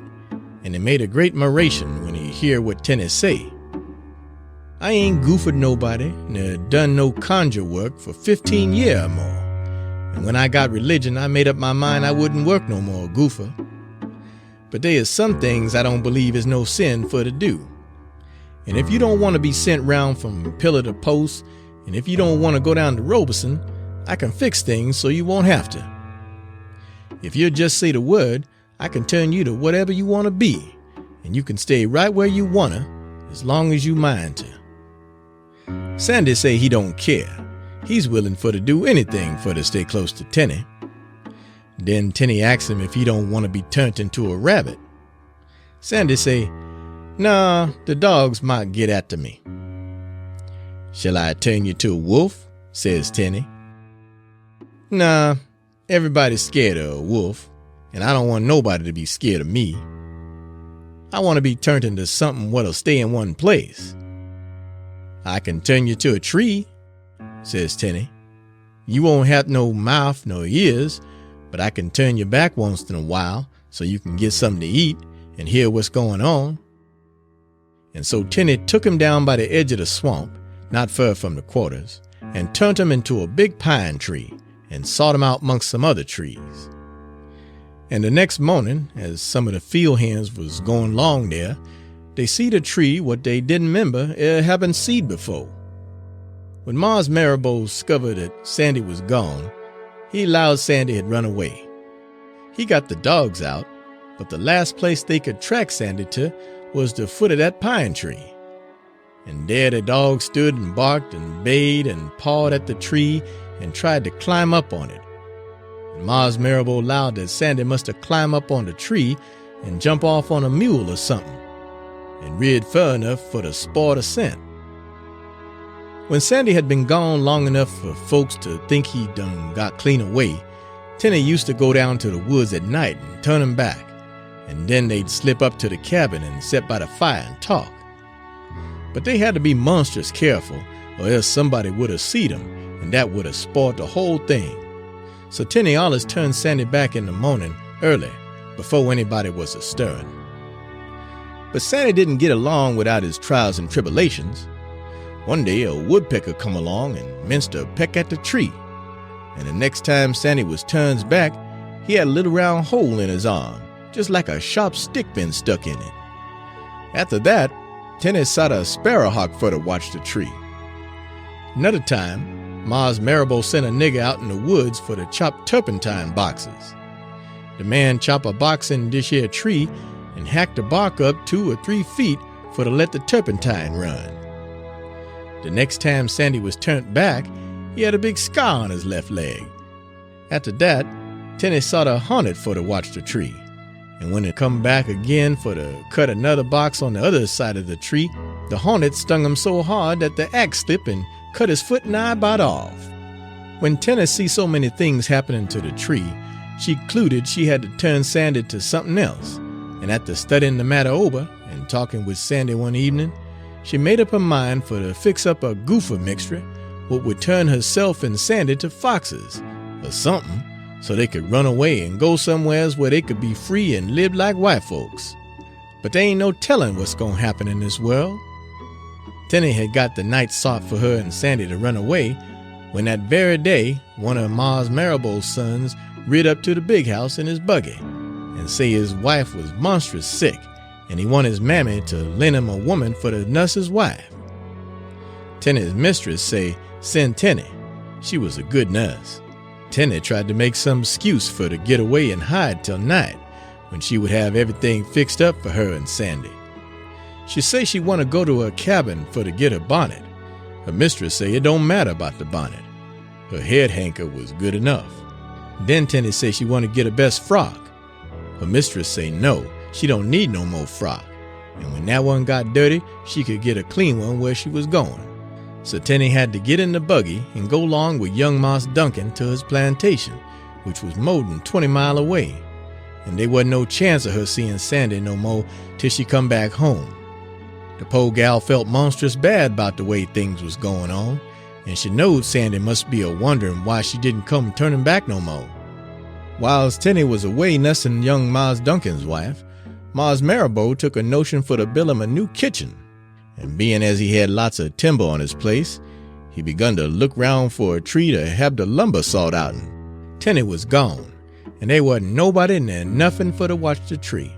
[SPEAKER 8] and it made a great moderation when he hear what Terri say. "I ain't goofed nobody, nor done no conjure work for 15 years or more, and when I got religion, I made up my mind I wouldn't work no more goofer. But there is some things I don't believe is no sin for to do. And if you don't want to be sent round from pillar to post, and if you don't want to go down to Robeson, I can fix things so you won't have to. If you'll just say the word, I can turn you to whatever you want to be, and you can stay right where you want to, as long as you mind to." Sandy say he don't care. He's willing for to do anything for to stay close to Tenny. Then Tenny asks him if he don't want to be turned into a rabbit. Sandy say, "Nah, the dogs might get after me." "Shall I turn you to a wolf?" says Tenny. "Nah, everybody's scared of a wolf, and I don't want nobody to be scared of me. I want to be turned into something what'll stay in one place." "I can turn you to a tree," says Tenny. "You won't have no mouth nor ears, but I can turn you back once in a while so you can get something to eat and hear what's going on." And so Tenny took him down by the edge of the swamp, not far from the quarters, and turned him into a big pine tree and sought him out amongst some other trees. And the next morning, as some of the field hands was going along there, they seed a tree what they didn't remember having seed before. When Mars Marrowbow discovered that Sandy was gone, he allowed Sandy had run away. He got the dogs out, but the last place they could track Sandy to was the foot of that pine tree. And there the dogs stood and barked and bayed and pawed at the tree and tried to climb up on it. And Mars Marrowbow allowed that Sandy must have climbed up on the tree and jump off on a mule or something, and reared far enough for to spoil the scent. When Sandy had been gone long enough for folks to think he done got clean away, Tenny used to go down to the woods at night and turn him back, and then they'd slip up to the cabin and sit by the fire and talk. But they had to be monstrous careful, or else somebody would have seen them, and that would have spoiled the whole thing. So Tenny always turned Sandy back in the morning early, before anybody was a-stirring. But Sandy didn't get along without his trials and tribulations. One day a woodpecker come along and minced a peck at the tree, and the next time Sandy was turned back, he had a little round hole in his arm, just like a sharp stick been stuck in it. After that, Tenny sot a sparrowhawk for to watch the tree. Another time, Mars Marrowbow sent a nigger out in the woods for to chop turpentine boxes. The man chop a box in this here tree and hack the bark up 2 or 3 feet for to let the turpentine run. The next time Sandy was turned back, he had a big scar on his left leg. After that, Tenny sot a hornet for to watch the tree, and when it come back again for to cut another box on the other side of the tree, the hornet stung him so hard that the axe slipped and cut his foot nigh about off. When Tenny see so many things happening to the tree, she concluded she had to turn Sandy to something else, and after studying the matter over and talking with Sandy one evening, she made up her mind for to fix up a gopher mixture what would turn herself and Sandy to foxes or something, so they could run away and go somewheres where they could be free and live like white folks. But there ain't no telling what's gonna happen in this world. Tenny had got the night sought for her and Sandy to run away, when that very day one of Mars Marrowbow's sons rid up to the big house in his buggy and say his wife was monstrous sick, and he want his mammy to lend him a woman for to nurse his wife. Tenny's mistress say send Tenny. She was a good nurse. Tenny tried to make some excuse for to get away and hide till night, when she would have everything fixed up for her and Sandy. She say she want to go to her cabin for to get her bonnet. Her mistress say it don't matter about the bonnet. Her head hanker was good enough. Then Tenny say she want to get her best frock. Her mistress say no, she don't need no more frock, and when that one got dirty, she could get a clean one where she was going. So Tenny had to get in the buggy and go along with young Moss Duncan to his plantation, which was more than 20 miles away, and there wasn't no chance of her seeing Sandy no more till she come back home. The poor gal felt monstrous bad about the way things was going on, and she knowed Sandy must be a-wondering why she didn't come turning back no more. Whilst Tenny was away nursing young Mars Duncan's wife, Mars Marrowbow took a notion for to build him a new kitchen, and being as he had lots of timber on his place, he begun to look round for a tree to have the lumber sawed out in. Tenny was gone, and there wasn't nobody in there nothing for to watch the tree.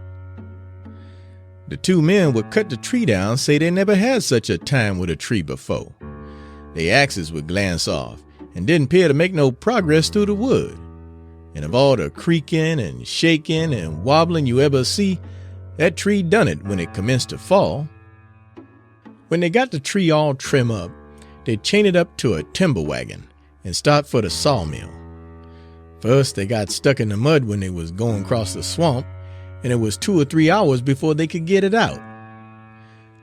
[SPEAKER 8] The 2 men would cut the tree down say they never had such a time with a tree before. Their axes would glance off and didn't appear to make no progress through the wood. And of all the creaking and shaking and wobbling you ever see, that tree done it when it commenced to fall. When they got the tree all trim up, they chained it up to a timber wagon and start for the sawmill. First, they got stuck in the mud when they was going across the swamp, and it was 2 or 3 hours before they could get it out.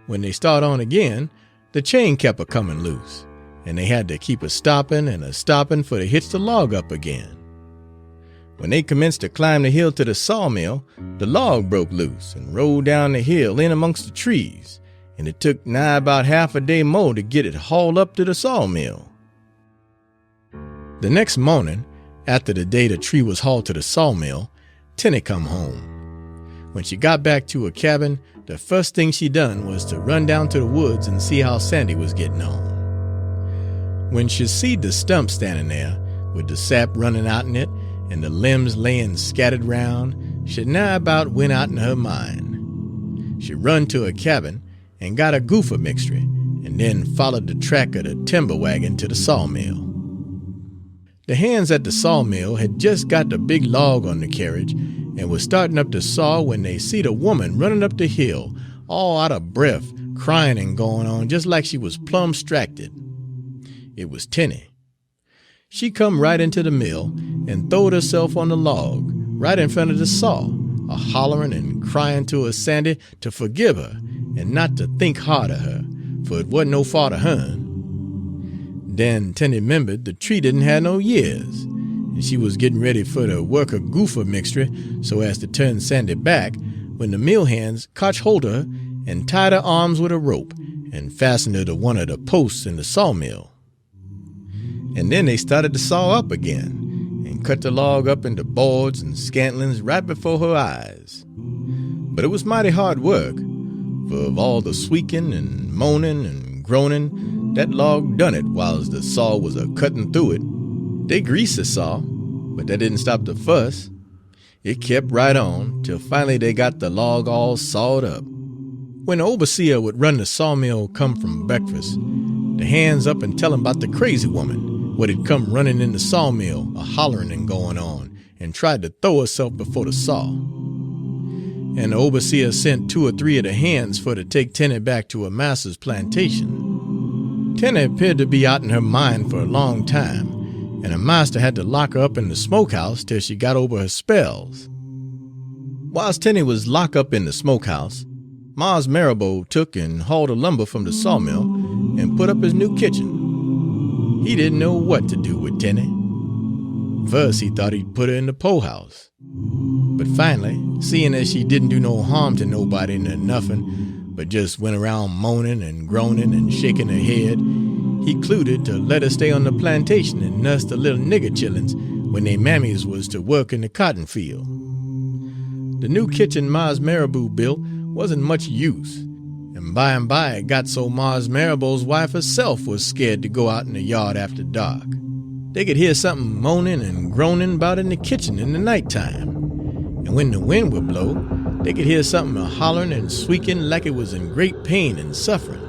[SPEAKER 8] When they start on again, the chain kept a coming loose, and they had to keep a stopping and a stopping for to hitch the log up again. When they commenced to climb the hill to the sawmill, the log broke loose and rolled down the hill in amongst the trees, and it took nigh about half a day more to get it hauled up to the sawmill. The next morning, after the day the tree was hauled to the sawmill, Terri come home. When she got back to her cabin, the first thing she done was to run down to the woods and see how Sandy was getting on. When she seed the stump standing there, with the sap running out in it, and the limbs laying scattered round, she nigh about went out in her mind. She run to her cabin and got a gopher mixture, and then followed the track of the timber wagon to the sawmill. The hands at the sawmill had just got the big log on the carriage and was starting up the saw when they seed a woman running up the hill, all out of breath, crying and going on just like she was plumb stracted. It was Terri. She come right into the mill and throwed herself on the log right in front of the saw, a-hollering and crying to her Sandy to forgive her and not to think hard of her, for it wasn't no fault of hern. Then Terri remembered the tree didn't have no years, and she was getting ready for to work a gopher mixture so as to turn Sandy back when the mill hands caught hold of her and tied her arms with a rope and fastened her to one of the posts in the sawmill. And then they started to saw up again and cut the log up into boards and scantlings right before her eyes. But it was mighty hard work, for of all the squeaking and moaning and groaning, that log done it whiles the saw was a-cutting through it. They greased the saw, but that didn't stop the fuss. It kept right on till finally they got the log all sawed up. When the overseer would run the sawmill come from breakfast, the hands up and tell him about the crazy woman what had come running in the sawmill, a-hollering and going on, and tried to throw herself before the saw. And the overseer sent 2 or 3 of the hands for to take Terri back to her master's plantation. Terri appeared to be out in her mind for a long time, and her master had to lock her up in the smokehouse till she got over her spells. Whilst Terri was locked up in the smokehouse, Mars Marrowbow took and hauled the lumber from the sawmill and put up his new kitchen. He didn't know what to do with Terri. First, he thought he'd put her in the poorhouse. But finally, seeing that she didn't do no harm to nobody nor nothing, but just went around moaning and groaning and shaking her head, he concluded to let her stay on the plantation and nurse the little nigger chillins when they mammies was to work in the cotton field. The new kitchen Mars Marrowbow built wasn't much use, and by it got so Mars Marrowbow's wife herself was scared to go out in the yard after dark. They could hear something moaning and groaning about in the kitchen in the nighttime, and when the wind would blow, they could hear something a-hollering and squeaking like it was in great pain and suffering,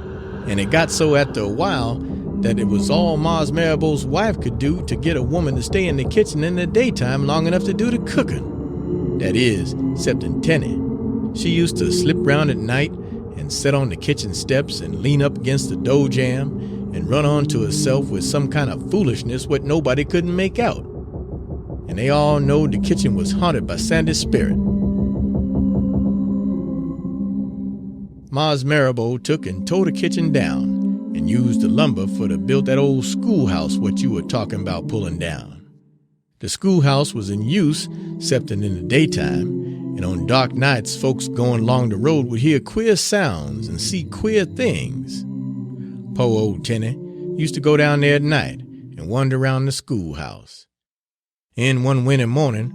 [SPEAKER 8] and it got so after a while that it was all Mars Marrowbow's wife could do to get a woman to stay in the kitchen in the daytime long enough to do the cooking. That is, excepting Terri. She used to slip round at night and sit on the kitchen steps and lean up against the door jamb and run on to herself with some kind of foolishness what nobody couldn't make out. And they all knowed the kitchen was haunted by Sandy's spirit. Mars Marrowbow took and tore the kitchen down and used the lumber for to build that old schoolhouse what you were talking about pulling down. The schoolhouse was in use, excepting in the daytime, and on dark nights folks going along the road would hear queer sounds and see queer things. Poor old Terri used to go down there at night and wander around the schoolhouse. And one winter morning,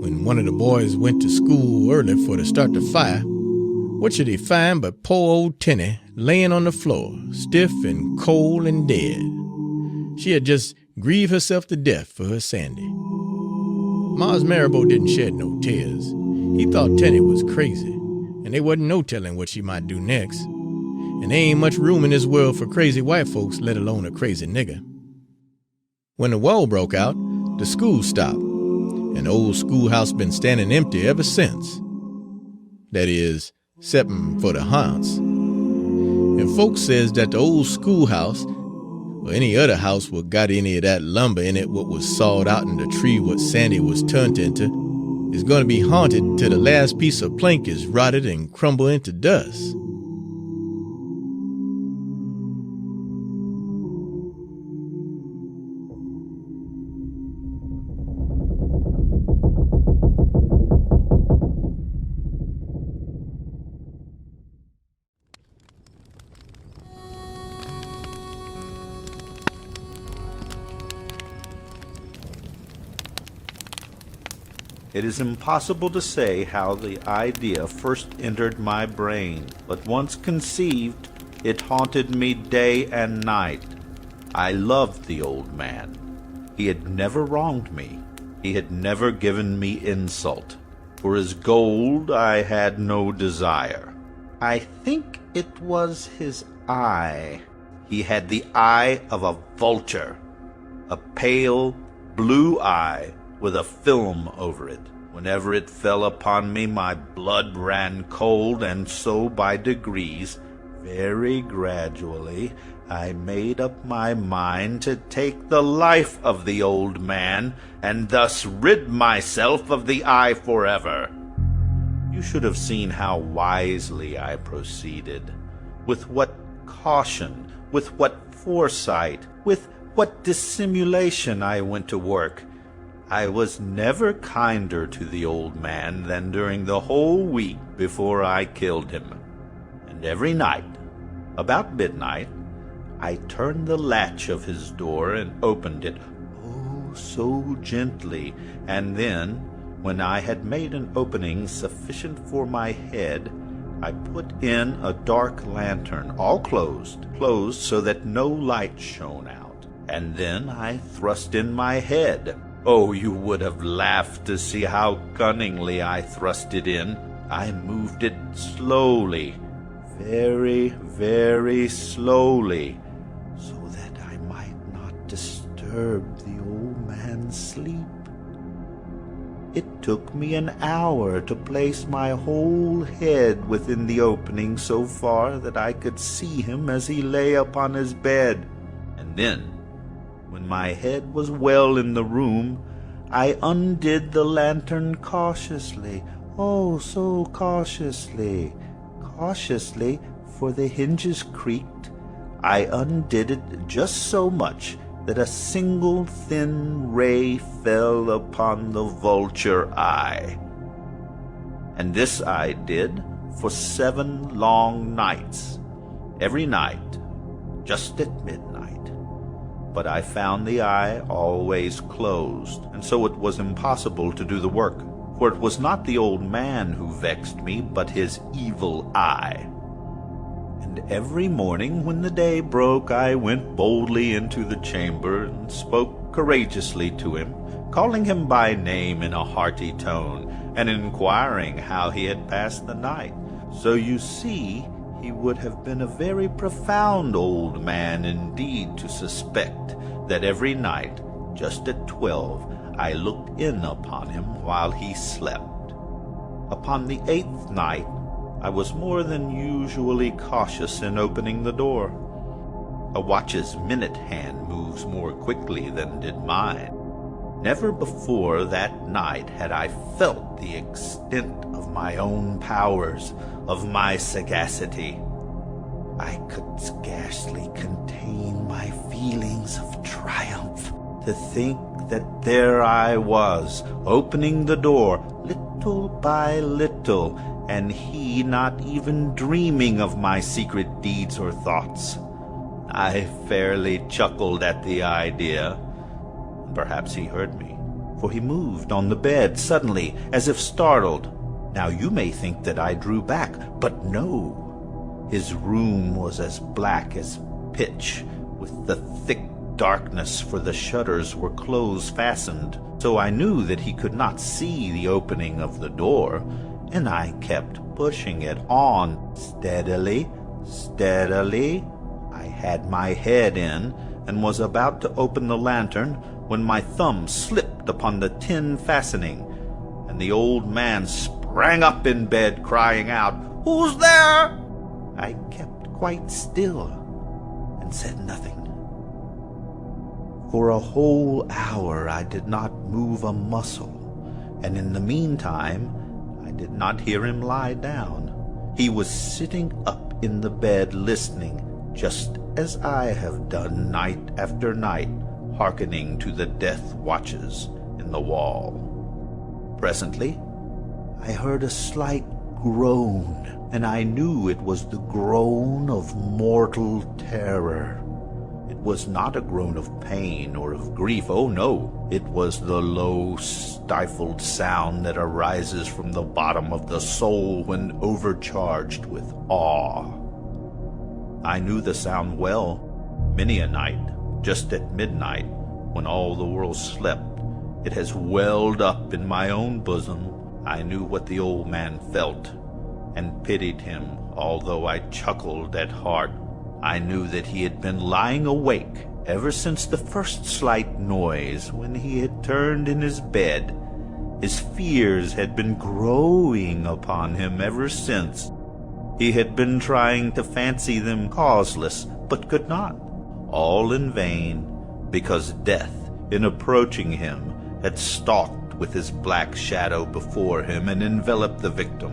[SPEAKER 8] when one of the boys went to school early for to start the fire, what should he find but poor old Terri laying on the floor, stiff and cold and dead. She had just grieved herself to death for her Sandy. Mars Marrowbow didn't shed no tears. He thought Terri was crazy, and there wasn't no telling what she might do next. And there ain't much room in this world for crazy white folks, let alone a crazy nigger. When the war broke out, the school stopped, and the old schoolhouse been standing empty ever since. That is, excepting for the haunts. And folks says that the old schoolhouse or any other house what got any of that lumber in it what was sawed out in the tree what Sandy was turned into, is going to be haunted till the last piece of plank is rotted and crumbled into dust.
[SPEAKER 9] It is impossible to say how the idea first entered my brain, but once conceived, it haunted me day and night. I loved the old man. He had never wronged me. He had never given me insult. For his gold I had no desire. I think it was his eye. He had the eye of a vulture, a pale blue eye with a film over it. Whenever it fell upon me, my blood ran cold, and so by degrees, very gradually, I made up my mind to take the life of the old man, and thus rid myself of the eye forever. You should have seen how wisely I proceeded, with what caution, with what foresight, with what dissimulation I went to work. I was never kinder to the old man than during the whole week before I killed him. And every night, about midnight, I turned the latch of his door and opened it, oh, so gently, and then, when I had made an opening sufficient for my head, I put in a dark lantern, all closed so that no light shone out, and then I thrust in my head. Oh, you would have laughed to see how cunningly I thrust it in. I moved it slowly, very, very slowly, so that I might not disturb the old man's sleep. It took me an hour to place my whole head within the opening so far that I could see him as he lay upon his bed, and then, when my head was well in the room, I undid the lantern cautiously, oh, so cautiously, for the hinges creaked. I undid it just so much that a single thin ray fell upon the vulture eye. And this I did for 7 long nights, every night, just at midnight. But I found the eye always closed, and so it was impossible to do the work, for it was not the old man who vexed me, but his evil eye. And every morning when the day broke, I went boldly into the chamber and spoke courageously to him, calling him by name in a hearty tone, and inquiring how he had passed the night. So you see, he would have been a very profound old man indeed to suspect that every night, just at 12, I looked in upon him while he slept. Upon the 8th night, I was more than usually cautious in opening the door. A watch's minute hand moves more quickly than did mine. Never before that night had I felt the extent of my own powers, of my sagacity. I could scarcely contain my feelings of triumph to think that there I was, opening the door little by little, and he not even dreaming of my secret deeds or thoughts. I fairly chuckled at the idea. Perhaps he heard me, for he moved on the bed suddenly, as if startled. Now you may think that I drew back, but no. His room was as black as pitch, with the thick darkness, for the shutters were close-fastened, so I knew that he could not see the opening of the door, and I kept pushing it on, steadily. I had my head in, and was about to open the lantern, when my thumb slipped upon the tin fastening, and the old man sprang up in bed, crying out, "Who's there?" I kept quite still, and said nothing. For a whole hour I did not move a muscle, and in the meantime I did not hear him lie down. He was sitting up in the bed listening, just as I have done night after night, hearkening to the death watches in the wall. Presently I heard a slight groan, and I knew it was the groan of mortal terror. It was not a groan of pain or of grief, oh no, it was the low, stifled sound that arises from the bottom of the soul when overcharged with awe. I knew the sound well. Many a night, just at midnight, when all the world slept, it has welled up in my own bosom. I knew what the old man felt, and pitied him, although I chuckled at heart. I knew that he had been lying awake ever since the first slight noise when he had turned in his bed. His fears had been growing upon him ever since. He had been trying to fancy them causeless, but could not. All in vain, because death, in approaching him, had stalked with his black shadow before him and enveloped the victim.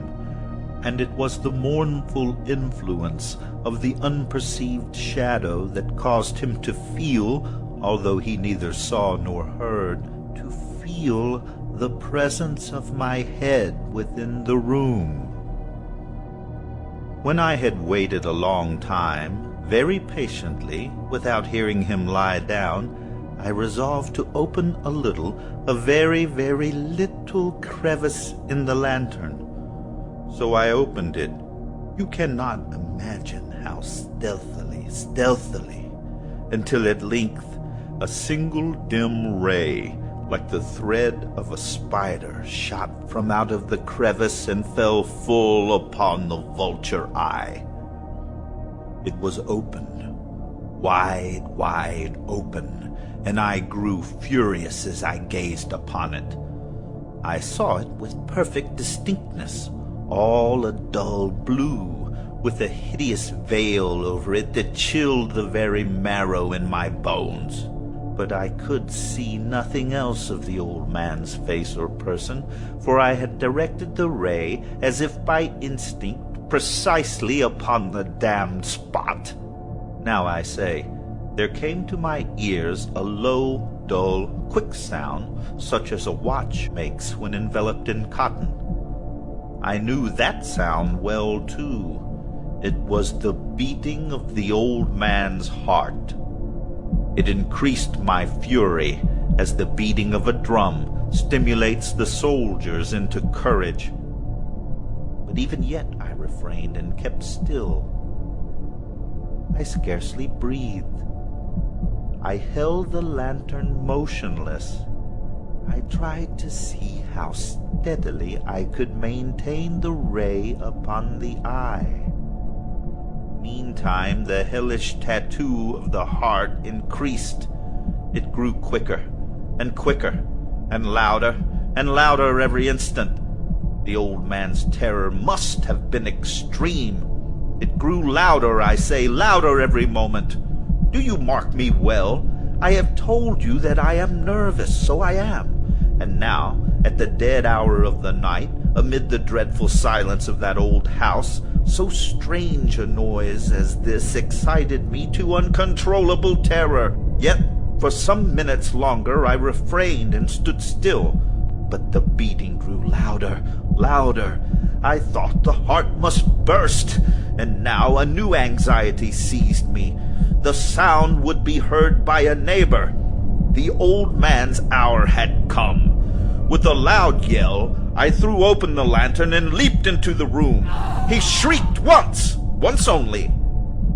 [SPEAKER 9] And it was the mournful influence of the unperceived shadow that caused him to feel, although he neither saw nor heard, to feel the presence of my head within the room. When I had waited a long time, very patiently, without hearing him lie down, I resolved to open a very, very little crevice in the lantern. So I opened it. You cannot imagine how stealthily, until at length a single dim ray, like the thread of a spider, shot from out of the crevice and fell full upon the vulture eye. It was opened, wide open, and I grew furious as I gazed upon it. I saw it with perfect distinctness, all a dull blue, with a hideous veil over it that chilled the very marrow in my bones. But I could see nothing else of the old man's face or person, for I had directed the ray, as if by instinct, precisely upon the damned spot. Now I say, there came to my ears a low, dull, quick sound, such as a watch makes when enveloped in cotton. I knew that sound well, too. It was the beating of the old man's heart. It increased my fury, as the beating of a drum stimulates the soldiers into courage. But even yet I refrained and kept still. I scarcely breathed. I held the lantern motionless. I tried to see how steadily I could maintain the ray upon the eye. Meantime, the hellish tattoo of the heart increased. It grew quicker, and louder every instant. The old man's terror must have been extreme. It grew louder, I say, louder every moment. Do you mark me well? I have told you that I am nervous, so I am. And now, at the dead hour of the night, amid the dreadful silence of that old house, so strange a noise as this excited me to uncontrollable terror. Yet, for some minutes longer, I refrained and stood still. But the beating grew louder. I thought the heart must burst, and now a new anxiety seized me. The sound would be heard by a neighbor. The old man's hour had come. With a loud yell, I threw open the lantern and leaped into the room. He shrieked once only.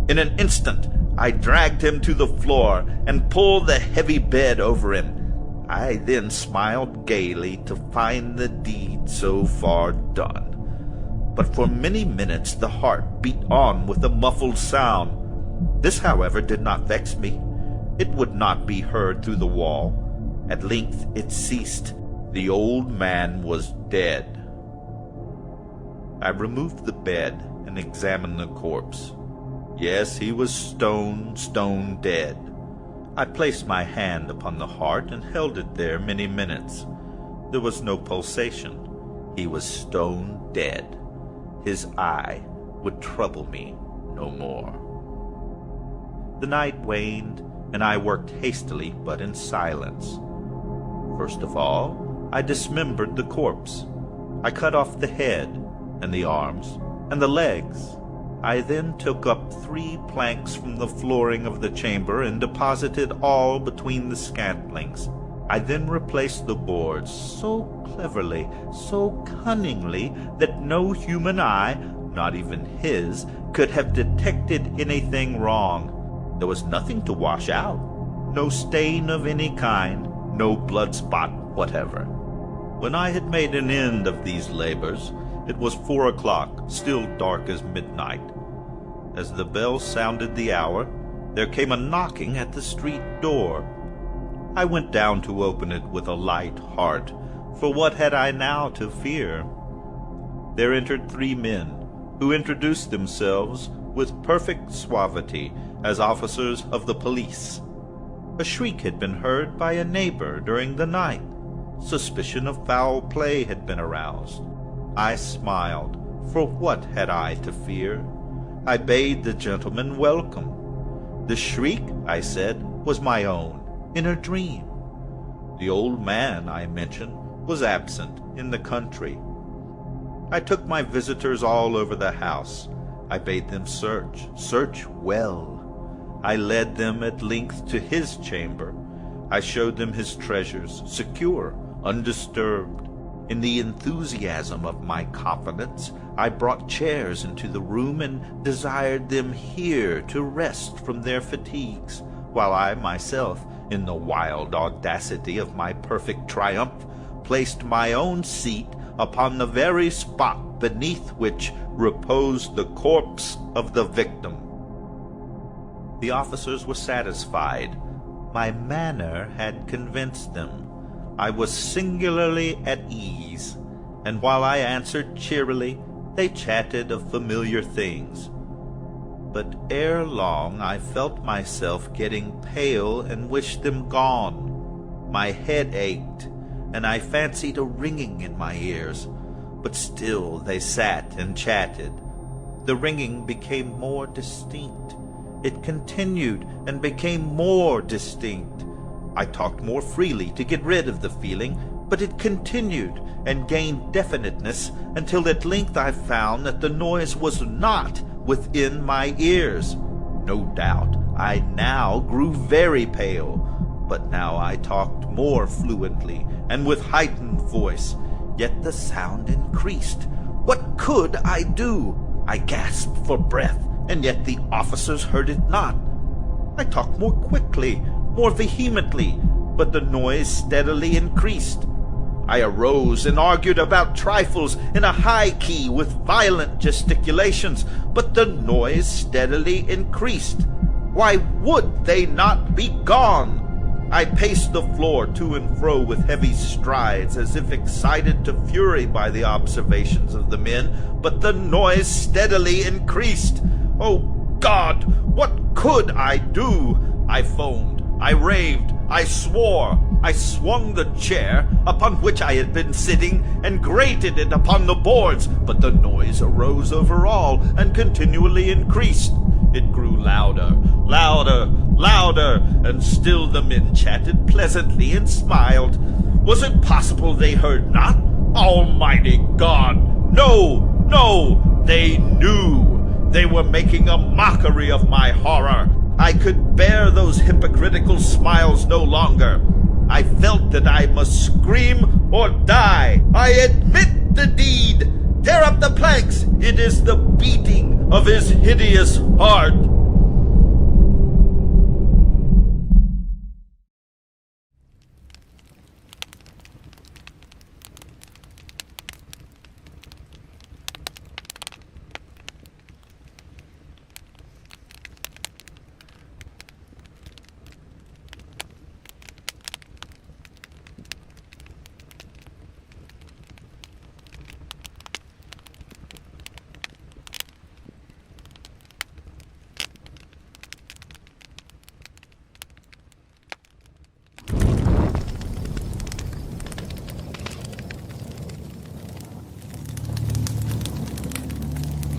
[SPEAKER 9] In an instant, I dragged him to the floor and pulled the heavy bed over him. I then smiled gaily to find the deed so far done. But for many minutes the heart beat on with a muffled sound. This, however, did not vex me. It would not be heard through the wall. At length it ceased. The old man was dead. I removed the bed and examined the corpse. Yes, he was stone dead. I placed my hand upon the heart and held it there many minutes. There was no pulsation. He was stone dead. His eye would trouble me no more. The night waned, and I worked hastily but in silence. First of all, I dismembered the corpse. I cut off the head, and the arms, and the legs. I then took up 3 planks from the flooring of the chamber and deposited all between the scantlings. I then replaced the boards so cleverly, so cunningly, that no human eye, not even his, could have detected anything wrong. There was nothing to wash out, no stain of any kind, no blood spot whatever. When I had made an end of these labors, it was 4 o'clock, still dark as midnight. As the bell sounded the hour, there came a knocking at the street door. I went down to open it with a light heart, for what had I now to fear? There entered 3 men, who introduced themselves with perfect suavity as officers of the police. A shriek had been heard by a neighbor during the night. Suspicion of foul play had been aroused. I smiled, for what had I to fear? I bade the gentleman welcome. The shriek, I said, was my own, in a dream. The old man, I mentioned, was absent in the country. I took my visitors all over the house. I bade them search well. I led them at length to his chamber. I showed them his treasures, secure, undisturbed. In the enthusiasm of my confidence, I brought chairs into the room and desired them here to rest from their fatigues, while I myself, in the wild audacity of my perfect triumph, placed my own seat upon the very spot beneath which reposed the corpse of the victim. The officers were satisfied. My manner had convinced them. I was singularly at ease, and while I answered cheerily, they chatted of familiar things. But ere long I felt myself getting pale and wished them gone. My head ached, and I fancied a ringing in my ears, but still they sat and chatted. The ringing became more distinct. It continued and became more distinct. I talked more freely to get rid of the feeling, but it continued and gained definiteness until at length I found that the noise was not within my ears. No doubt I now grew very pale, but now I talked more fluently and with heightened voice, yet the sound increased. What could I do? I gasped for breath, and yet the officers heard it not. I talked more quickly, more vehemently, but the noise steadily increased. I arose and argued about trifles in a high key with violent gesticulations, but the noise steadily increased. Why would they not be gone? I paced the floor to and fro with heavy strides, as if excited to fury by the observations of the men, but the noise steadily increased. Oh God, what could I do? I foamed. I raved, I swore, I swung the chair upon which I had been sitting and grated it upon the boards, but the noise arose over all and continually increased. It grew louder, louder, louder, and still the men chatted pleasantly and smiled. Was it possible they heard not? Almighty God! No, no, they knew. They were making a mockery of my horror. I could bear those hypocritical smiles no longer. I felt that I must scream or die. I admit the deed. Tear up the planks. It is the beating of his hideous heart.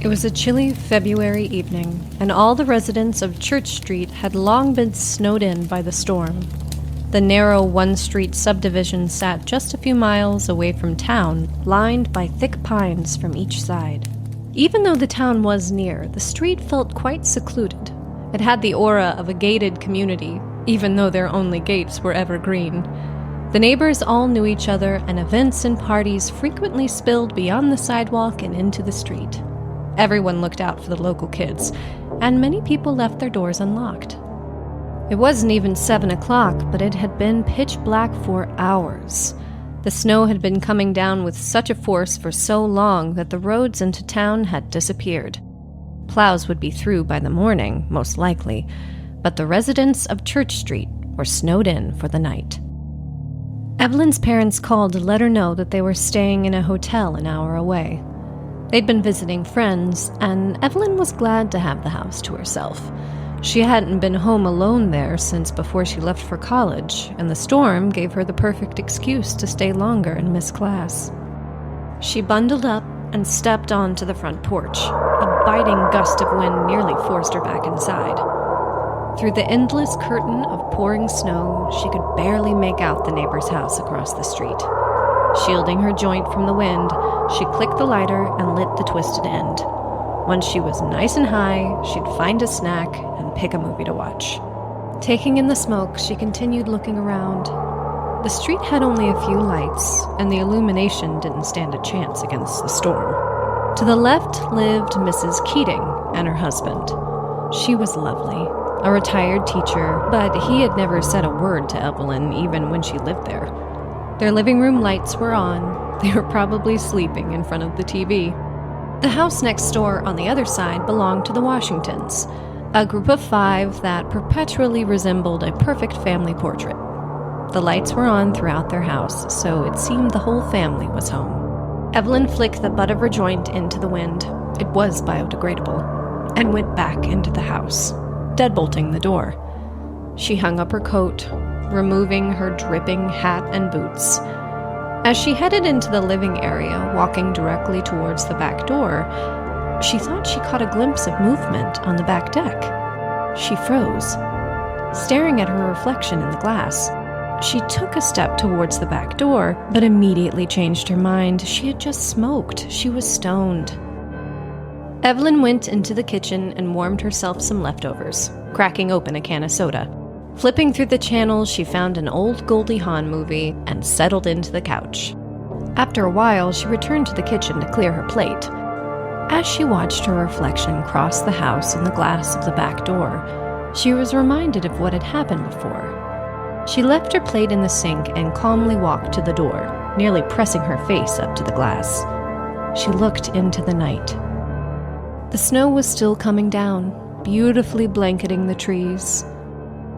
[SPEAKER 1] It was a chilly February evening, and all the residents of Church Street had long been snowed in by the storm. The narrow one-street subdivision sat just a few miles away from town, lined by thick pines from each side. Even though the town was near, the street felt quite secluded. It had the aura of a gated community, even though their only gates were evergreen. The neighbors all knew each other, and events and parties frequently spilled beyond the sidewalk and into the street. Everyone looked out for the local kids, and many people left their doors unlocked. It wasn't even 7 o'clock, but it had been pitch black for hours. The snow had been coming down with such a force for so long that the roads into town had disappeared. Plows would be through by the morning, most likely, but the residents of Church Street were snowed in for the night. Evelyn's parents called to let her know that they were staying in a hotel an hour away. They'd been visiting friends, and Evelyn was glad to have the house to herself. She hadn't been home alone there since before she left for college, and the storm gave her the perfect excuse to stay longer and miss class. She bundled up and stepped onto the front porch. A biting gust of wind nearly forced her back inside. Through the endless curtain of pouring snow, she could barely make out the neighbor's house across the street. Shielding her joint from the wind, she clicked the lighter and lit the twisted end. Once she was nice and high, she'd find a snack and pick a movie to watch. Taking in the smoke, she continued looking around. The street had only a few lights, and the illumination didn't stand a chance against the storm. To the left lived Mrs. Keating and her husband. She was lovely, a retired teacher, but he had never said a word to Evelyn even when she lived there. Their living room lights were on. They were probably sleeping in front of the TV. The house next door on the other side belonged to the Washingtons, a group of 5 that perpetually resembled a perfect family portrait. The lights were on throughout their house, so it seemed the whole family was home. Evelyn flicked the butt of her joint into the wind. It was biodegradable, and went back into the house, deadbolting the door. She hung up her coat, removing her dripping hat and boots. As she headed into the living area, walking directly towards the back door, she thought she caught a glimpse of movement on the back deck. She froze, staring at her reflection in the glass. She took a step towards the back door, but immediately changed her mind. She had just smoked. She was stoned. Evelyn went into the kitchen and warmed herself some leftovers, cracking open a can of soda. Flipping through the channels, she found an old Goldie Hawn movie and settled into the couch. After a while, she returned to the kitchen to clear her plate. As she watched her reflection cross the house in the glass of the back door, she was reminded of what had happened before. She left her plate in the sink and calmly walked to the door, nearly pressing her face up to the glass. She looked into the night. The snow was still coming down, beautifully blanketing the trees.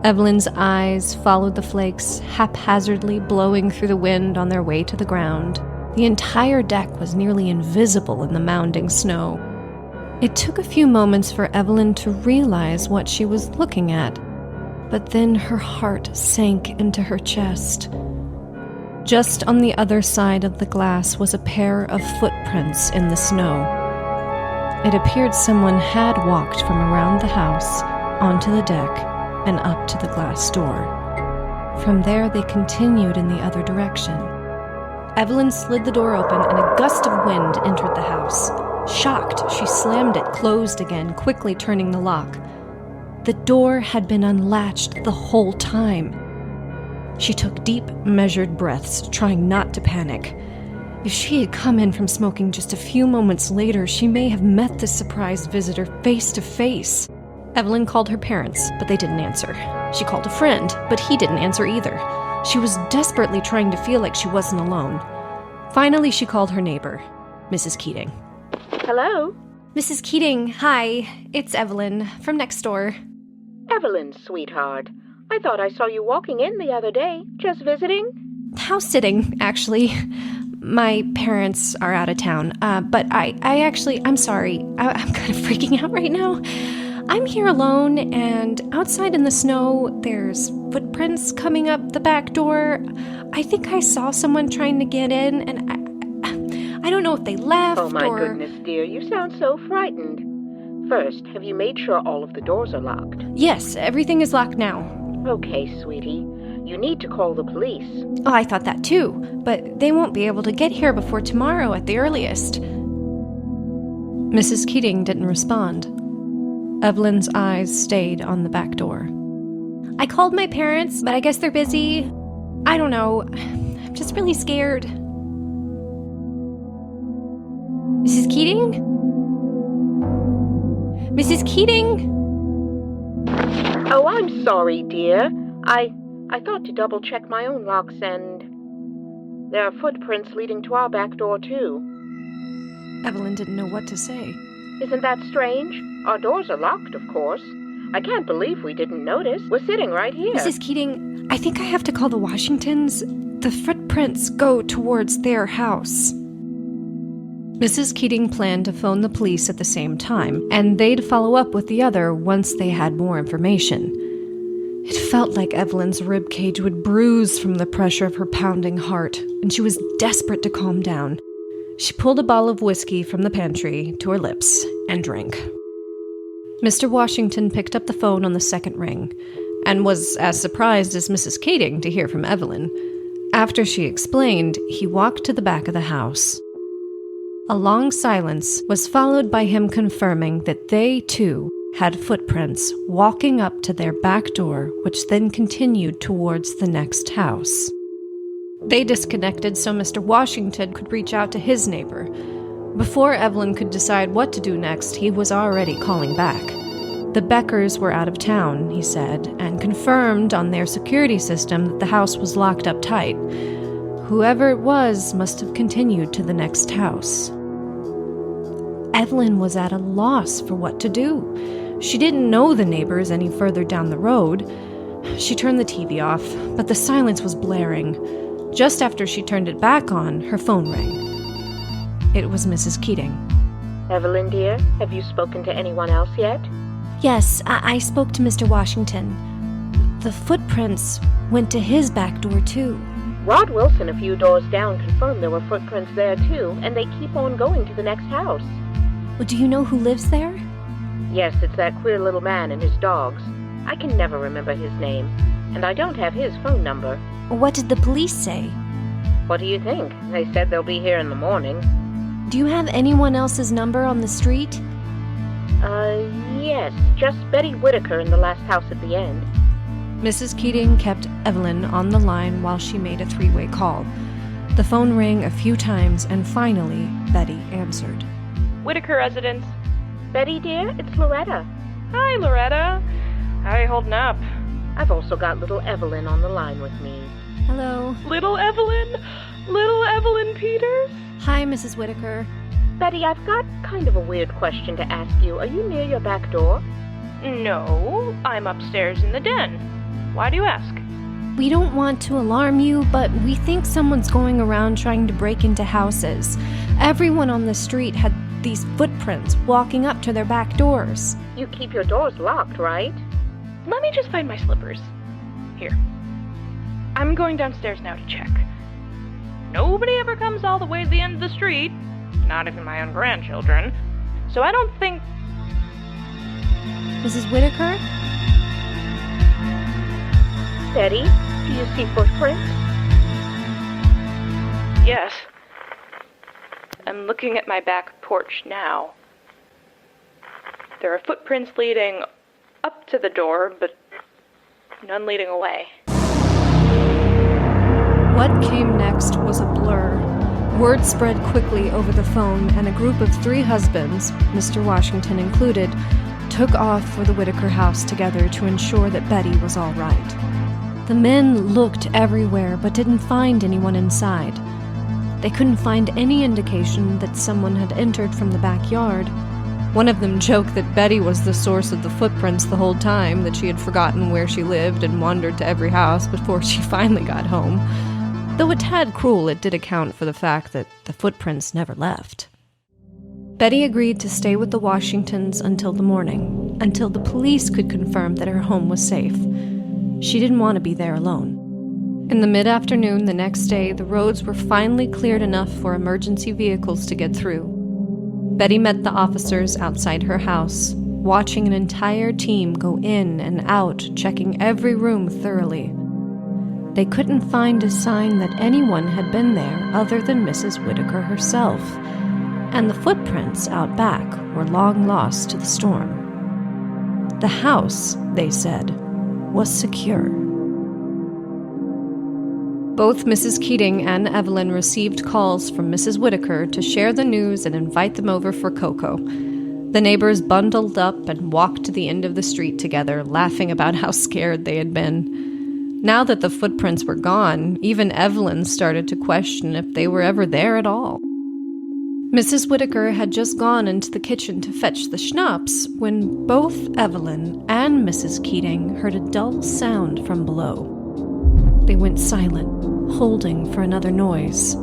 [SPEAKER 1] Evelyn's eyes followed the flakes, haphazardly blowing through the wind on their way to the ground. The entire deck was nearly invisible in the mounding snow. It took a few moments for Evelyn to realize what she was looking at, but then her heart sank into her chest. Just on the other side of the glass was a pair of footprints in the snow. It appeared someone had walked from around the house onto the deck and up to the glass door. From there, they continued in the other direction. Evelyn slid the door open, and a gust of wind entered the house. Shocked, she slammed it closed again, quickly turning the lock. The door had been unlatched the whole time. She took deep, measured breaths, trying not to panic. If she had come in from smoking just a few moments later, she may have met this surprise visitor face to face. Evelyn called her parents, but they didn't answer. She called a friend, but he didn't answer either. She was desperately trying to feel like she wasn't alone. Finally, she called her neighbor, Mrs. Keating.
[SPEAKER 4] Hello?
[SPEAKER 1] Mrs. Keating, hi. It's Evelyn, from next door.
[SPEAKER 4] Evelyn, sweetheart. I thought I saw you walking in the other day. Just visiting?
[SPEAKER 1] House sitting, actually. My parents are out of town, but I'm sorry. I'm kind of freaking out right now. I'm here alone, and outside in the snow, there's footprints coming up the back door. I think I saw someone trying to get in, and I don't know if they left
[SPEAKER 4] Oh, my
[SPEAKER 1] or...
[SPEAKER 4] goodness, dear, you sound so frightened. First, have you made sure all of the doors are locked?
[SPEAKER 1] Yes, everything is locked now.
[SPEAKER 4] Okay, sweetie. You need to call the police.
[SPEAKER 1] Oh, I thought that too, but they won't be able to get here before tomorrow at the earliest. Mrs. Keating didn't respond. Evelyn's eyes stayed on the back door. I called my parents, but I guess they're busy. I don't know. I'm just really scared. Mrs. Keating? Mrs. Keating?
[SPEAKER 4] Oh, I'm sorry, dear. I thought to double-check my own locks, and there are footprints leading to our back door, too.
[SPEAKER 1] Evelyn didn't know what to say.
[SPEAKER 4] Isn't that strange? Our doors are locked, of course. I can't believe we didn't notice. We're sitting right here.
[SPEAKER 1] Mrs. Keating, I think I have to call the Washingtons. The footprints go towards their house. Mrs. Keating planned to phone the police at the same time, and they'd follow up with the other once they had more information. It felt like Evelyn's ribcage would bruise from the pressure of her pounding heart, and she was desperate to calm down. She pulled a bottle of whiskey from the pantry to her lips and drank. Mr. Washington picked up the phone on the second ring, and was as surprised as Mrs. Keating to hear from Evelyn. After she explained, he walked to the back of the house. A long silence was followed by him confirming that they, too, had footprints walking up to their back door, which then continued towards the next house. They disconnected so Mr. Washington could reach out to his neighbor. Before Evelyn could decide what to do next, he was already calling back. The Beckers were out of town, he said, and confirmed on their security system that the house was locked up tight. Whoever it was must have continued to the next house. Evelyn was at a loss for what to do. She didn't know the neighbors any further down the road. She turned the TV off, but the silence was blaring. Just after she turned it back on, her phone rang. It was Mrs. Keating.
[SPEAKER 4] Evelyn, dear, have you spoken to anyone else yet?
[SPEAKER 1] Yes, I spoke to Mr. Washington. The footprints went to his back door, too.
[SPEAKER 4] Rod Wilson, a few doors down, confirmed there were footprints there, too, and they keep on going to the next house.
[SPEAKER 1] Well, do you know who lives there?
[SPEAKER 4] Yes, it's that queer little man and his dogs. I can never remember his name, and I don't have his phone number.
[SPEAKER 1] What did the police say?
[SPEAKER 4] What do you think? They said they'll be here in the morning.
[SPEAKER 1] Do you have anyone else's number on the street?
[SPEAKER 4] Yes, just Betty Whitaker in the last house at the end.
[SPEAKER 1] Mrs. Keating kept Evelyn on the line while she made a three-way call. The phone rang a few times, and finally, Betty answered.
[SPEAKER 3] Whitaker residence.
[SPEAKER 4] Betty, dear, it's Loretta.
[SPEAKER 3] Hi, Loretta. How are you holding up?
[SPEAKER 4] I've also got little Evelyn on the line with me.
[SPEAKER 1] Hello.
[SPEAKER 3] Little Evelyn? Little Evelyn Peters?
[SPEAKER 1] Hi, Mrs. Whitaker.
[SPEAKER 4] Betty, I've got kind of a weird question to ask you. Are you near your back door?
[SPEAKER 3] No, I'm upstairs in the den. Why do you ask?
[SPEAKER 1] We don't want to alarm you, but we think someone's going around trying to break into houses. Everyone on the street had these footprints walking up to their back doors.
[SPEAKER 4] You keep your doors locked, right?
[SPEAKER 3] Let me just find my slippers. Here. I'm going downstairs now to check. Nobody ever comes all the way to the end of the street. Not even my own grandchildren. So I don't think...
[SPEAKER 1] Mrs. Whitaker?
[SPEAKER 4] Betty, do you see footprints?
[SPEAKER 3] Yes. I'm looking at my back porch now. There are footprints leading up to the door, but none leading away.
[SPEAKER 1] What came next was a blur. Word spread quickly over the phone, and a group of 3 husbands, Mr. Washington included, took off for the Whitaker house together to ensure that Betty was all right. The men looked everywhere but didn't find anyone inside. They couldn't find any indication that someone had entered from the backyard. One of them joked that Betty was the source of the footprints the whole time, that she had forgotten where she lived and wandered to every house before she finally got home. Though a tad cruel, it did account for the fact that the footprints never left. Betty agreed to stay with the Washingtons until the morning, until the police could confirm that her home was safe. She didn't want to be there alone. In the mid-afternoon the next day, the roads were finally cleared enough for emergency vehicles to get through. Betty met the officers outside her house, watching an entire team go in and out, checking every room thoroughly. They couldn't find a sign that anyone had been there other than Mrs. Whittaker herself, and the footprints out back were long lost to the storm. The house, they said, was secure. Both Mrs. Keating and Evelyn received calls from Mrs. Whittaker to share the news and invite them over for cocoa. The neighbors bundled up and walked to the end of the street together, laughing about how scared they had been. Now that the footprints were gone, even Evelyn started to question if they were ever there at all. Mrs. Whittaker had just gone into the kitchen to fetch the schnapps when both Evelyn and Mrs. Keating heard a dull sound from below. They went silent, holding for another noise.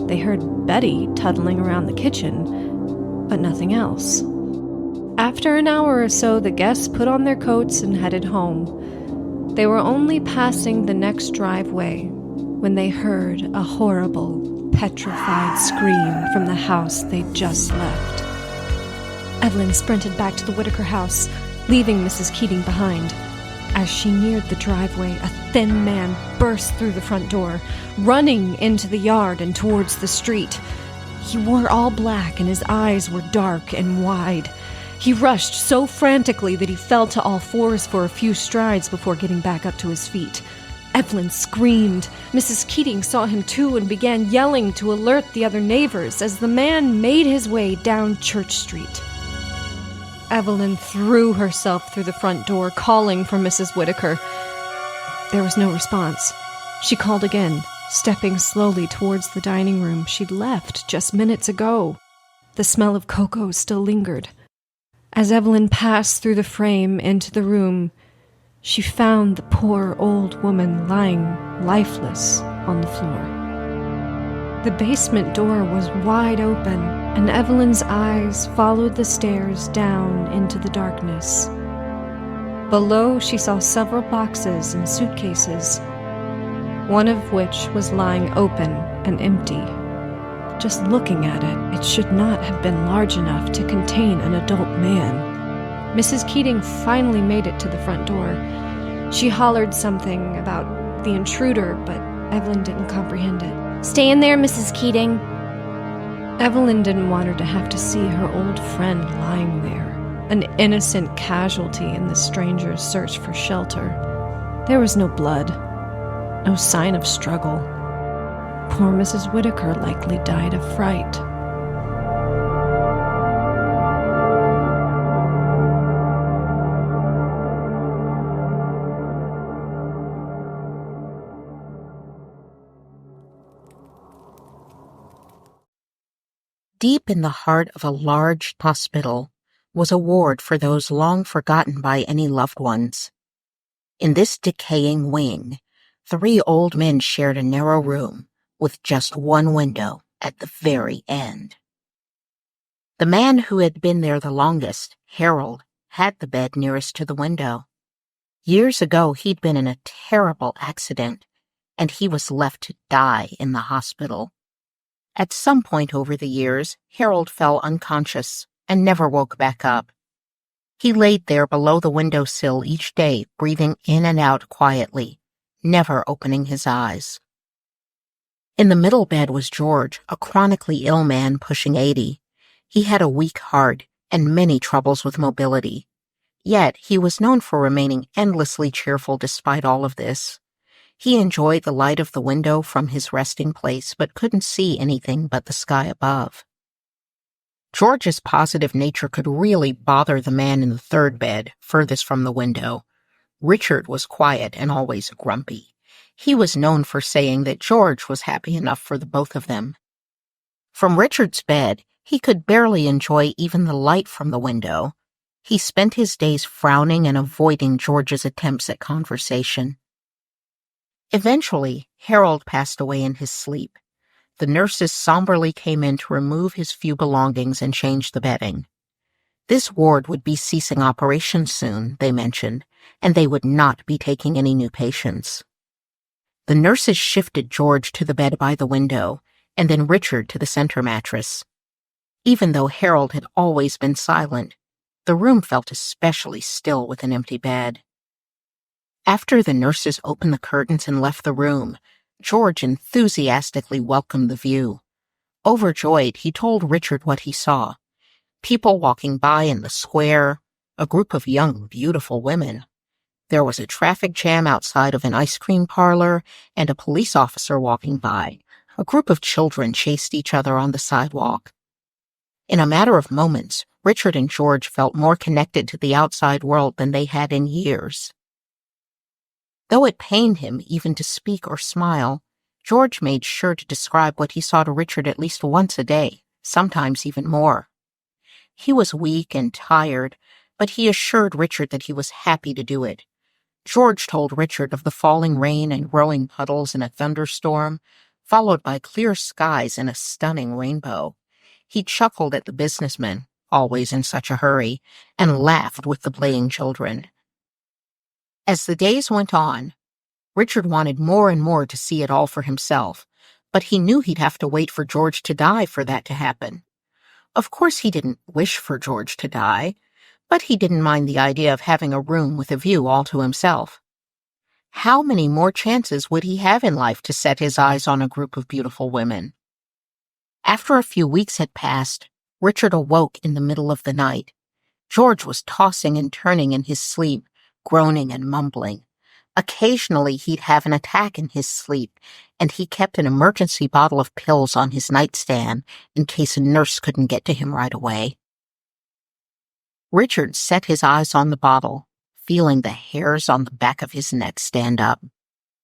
[SPEAKER 1] They heard Betty tuddling around the kitchen, but nothing else. After an hour or so, the guests put on their coats and headed home. They were only passing the next driveway when they heard a horrible, petrified scream from the house they'd just left. Evelyn sprinted back to the Whittaker house, leaving Mrs. Keating behind. As she neared the driveway, a thin man burst through the front door, running into the yard and towards the street. He wore all black and his eyes were dark and wide. He rushed so frantically that he fell to all fours for a few strides before getting back up to his feet. Evelyn screamed. Mrs. Keating saw him too and began yelling to alert the other neighbors as the man made his way down Church Street. Evelyn threw herself through the front door, calling for Mrs. Whittaker. There was no response. She called again, stepping slowly towards the dining room she'd left just minutes ago. The smell of cocoa still lingered. As Evelyn passed through the frame into the room, she found the poor old woman lying lifeless on the floor. The basement door was wide open, and Evelyn's eyes followed the stairs down into the darkness. Below, she saw several boxes and suitcases, one of which was lying open and empty. Just looking at it, it should not have been large enough to contain an adult man. Mrs. Keating finally made it to the front door. She hollered something about the intruder, but Evelyn didn't comprehend it.
[SPEAKER 10] "Stay in there, Mrs. Keating."
[SPEAKER 1] Evelyn didn't want her to have to see her old friend lying there, an innocent casualty in the stranger's search for shelter. There was no blood, no sign of struggle. Poor Mrs. Whittaker likely died of fright.
[SPEAKER 4] Deep in the heart of a large hospital was a ward for those long forgotten by any loved ones. In this decaying wing, 3 old men shared a narrow room with just one window at the very end. The man who had been there the longest, Harold, had the bed nearest to the window. Years ago, he'd been in a terrible accident, and he was left to die in the hospital. At some point over the years, Harold fell unconscious and never woke back up. He laid there below the windowsill each day, breathing in and out quietly, never opening his eyes. In the middle bed was George, a chronically ill man pushing 80. He had a weak heart and many troubles with mobility. Yet he was known for remaining endlessly cheerful despite all of this. He enjoyed the light of the window from his resting place, but couldn't see anything but the sky above. George's positive nature could really bother the man in the third bed, furthest from the window. Richard was quiet and always grumpy. He was known for saying that George was happy enough for the both of them. From Richard's bed, he could barely enjoy even the light from the window. He spent his days frowning and avoiding George's attempts at conversation. Eventually, Harold passed away in his sleep. The nurses somberly came in to remove his few belongings and change the bedding. This ward would be ceasing operations soon, they mentioned, and they would not be taking any new patients. The nurses shifted George to the bed by the window, and then Richard to the center mattress. Even though Harold had always been silent, the room felt especially still with an empty bed. After the nurses opened the curtains and left the room, George enthusiastically welcomed the view. Overjoyed, he told Richard what he saw. People walking by in the square, a group of young, beautiful women. There was a traffic jam outside of an ice cream parlor, and a police officer walking by. A group of children chased each other on the sidewalk. In a matter of moments, Richard and George felt more connected to the outside world than they had in years. Though it pained him even to speak or smile, George made sure to describe what he saw to Richard at least once a day, sometimes even more. He was weak and tired, but he assured Richard that he was happy to do it. George told Richard of the falling rain and growing puddles in a thunderstorm, followed by clear skies and a stunning rainbow. He chuckled at the businessmen, always in such a hurry, and laughed with the playing children. As the days went on, Richard wanted more and more to see it all for himself, but he knew he'd have to wait for George to die for that to happen. Of course he didn't wish for George to die, but he didn't mind the idea of having a room with a view all to himself. How many more chances would he have in life to set his eyes on a group of beautiful women? After a few weeks had passed, Richard awoke in the middle of the night. George was tossing and turning in his sleep, groaning and mumbling. Occasionally he'd have an attack in his sleep, and he kept an emergency bottle of pills on his nightstand in case a nurse couldn't get to him right away. Richard set his eyes on the bottle, feeling the hairs on the back of his neck stand up.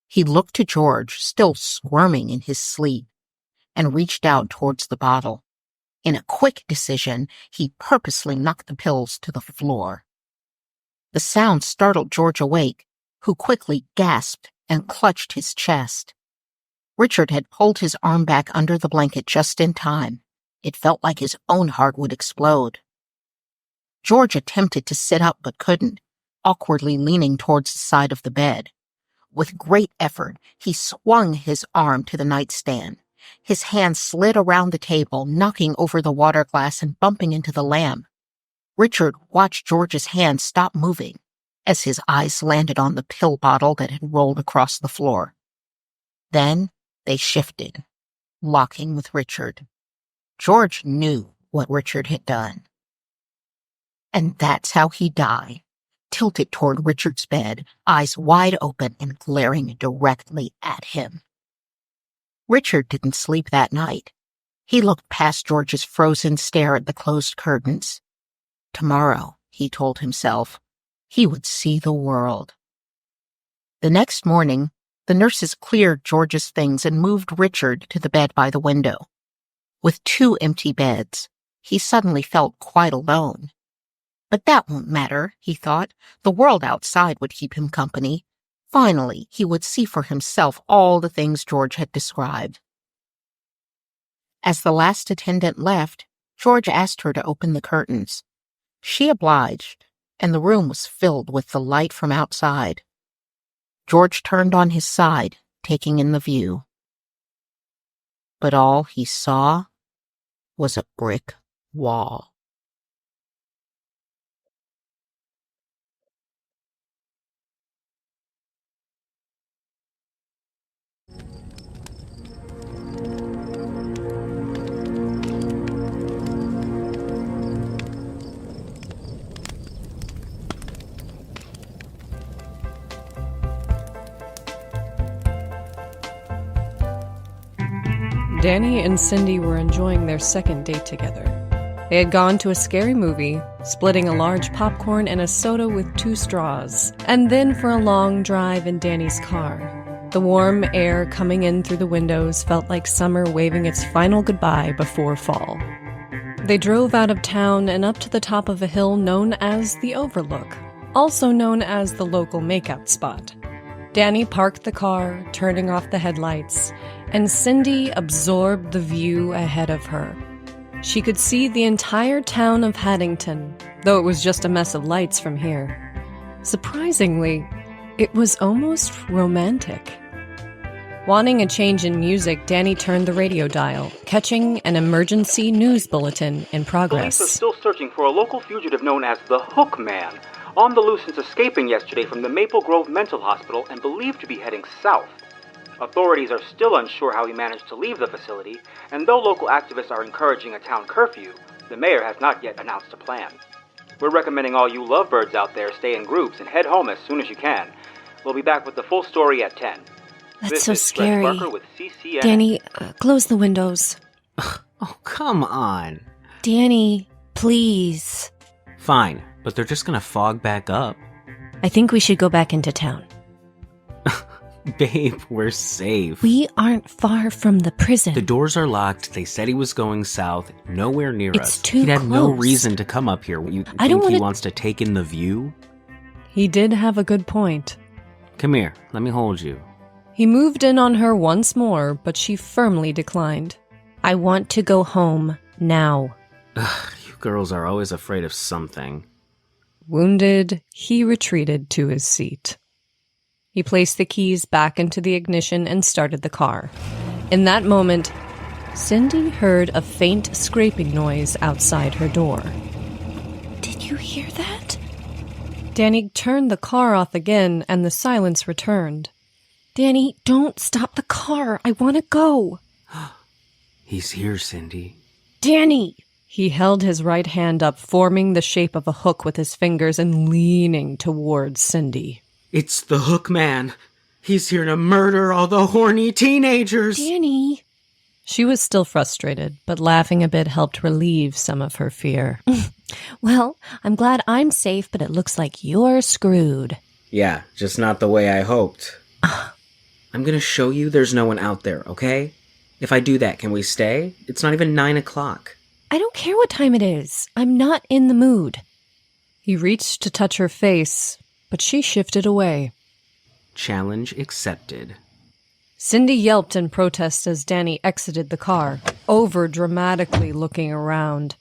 [SPEAKER 4] He looked to George, still squirming in his sleep, and reached out towards the bottle. In a quick decision, he purposely knocked the pills to the floor. The sound startled George awake, who quickly gasped and clutched his chest. Richard had pulled his arm back under the blanket just in time. It felt like his own heart would explode. George attempted to sit up but couldn't, awkwardly leaning towards the side of the bed. With great effort, he swung his arm to the nightstand. His hand slid around the table, knocking over the water glass and bumping into the lamp. Richard watched George's hand stop moving as his eyes landed on the pill bottle that had rolled across the floor. Then they shifted, locking with Richard. George knew what Richard had done. And that's how he died, tilted toward Richard's bed, eyes wide open and glaring directly at him. Richard didn't sleep that night. He looked past George's frozen stare at the closed curtains. Tomorrow, he told himself, he would see the world. The next morning, the nurses cleared George's things and moved Richard to the bed by the window. With 2 empty beds, he suddenly felt quite alone. But that won't matter, he thought. The world outside would keep him company. Finally, he would see for himself all the things George had described. As the last attendant left, George asked her to open the curtains. She obliged, and the room was filled with the light from outside. George turned on his side, taking in the view. But all he saw was a brick wall.
[SPEAKER 1] Danny and Cindy were enjoying their second date together. They had gone to a scary movie, splitting a large popcorn and a soda with 2 straws, and then for a long drive in Danny's car. The warm air coming in through the windows felt like summer waving its final goodbye before fall. They drove out of town and up to the top of a hill known as the Overlook, also known as the local makeout spot. Danny parked the car, turning off the headlights, and Cindy absorbed the view ahead of her. She could see the entire town of Haddington, though it was just a mess of lights from here. Surprisingly, it was almost romantic. Wanting a change in music, Danny turned the radio dial, catching an emergency news bulletin in progress.
[SPEAKER 11] Police are still searching for a local fugitive known as the Hook Man, on the loose since escaping yesterday from the Maple Grove Mental Hospital and believed to be heading south. Authorities are still unsure how he managed to leave the facility, and though local activists are encouraging a town curfew, the mayor has not yet announced a plan. We're recommending all you lovebirds out there stay in groups and head home as soon as you can. We'll be back with the full story at 10.
[SPEAKER 1] That's so scary. Danny, close the windows.
[SPEAKER 12] Oh, come on.
[SPEAKER 1] Danny, please.
[SPEAKER 12] Fine, but they're just gonna fog back up.
[SPEAKER 1] I think we should go back into town.
[SPEAKER 12] Babe, we're safe.
[SPEAKER 1] We aren't far from the prison.
[SPEAKER 12] The doors are locked. They said he was going south, nowhere near us.
[SPEAKER 1] It's too
[SPEAKER 12] He'd had
[SPEAKER 1] close.
[SPEAKER 12] no reason to come up here. You think he wants to take in the view?
[SPEAKER 1] He did have a good point.
[SPEAKER 12] Come here, let me hold you.
[SPEAKER 1] He moved in on her once more, but she firmly declined. I want to go home now.
[SPEAKER 12] Ugh, you girls are always afraid of something.
[SPEAKER 1] Wounded, he retreated to his seat. He placed the keys back into the ignition and started the car. In that moment, Cindy heard a faint scraping noise outside her door. Did you hear that? Danny turned the car off again, and the silence returned. Danny, don't stop the car. I want to go.
[SPEAKER 12] He's here, Cindy.
[SPEAKER 1] Danny! He held his right hand up, forming the shape of a hook with his fingers and leaning towards Cindy.
[SPEAKER 12] It's the Hook Man. He's here to murder all the horny teenagers.
[SPEAKER 1] Danny! She was still frustrated, but laughing a bit helped relieve some of her fear. Well, I'm glad I'm safe, but it looks like you're screwed.
[SPEAKER 12] Yeah, just not the way I hoped. I'm gonna show you there's no one out there, okay? If I do that, can we stay? It's not even 9 o'clock.
[SPEAKER 1] I don't care what time it is. I'm not in the mood. He reached to touch her face, but she shifted away.
[SPEAKER 12] Challenge accepted.
[SPEAKER 1] Cindy yelped in protest as Danny exited the car, over-dramatically looking around.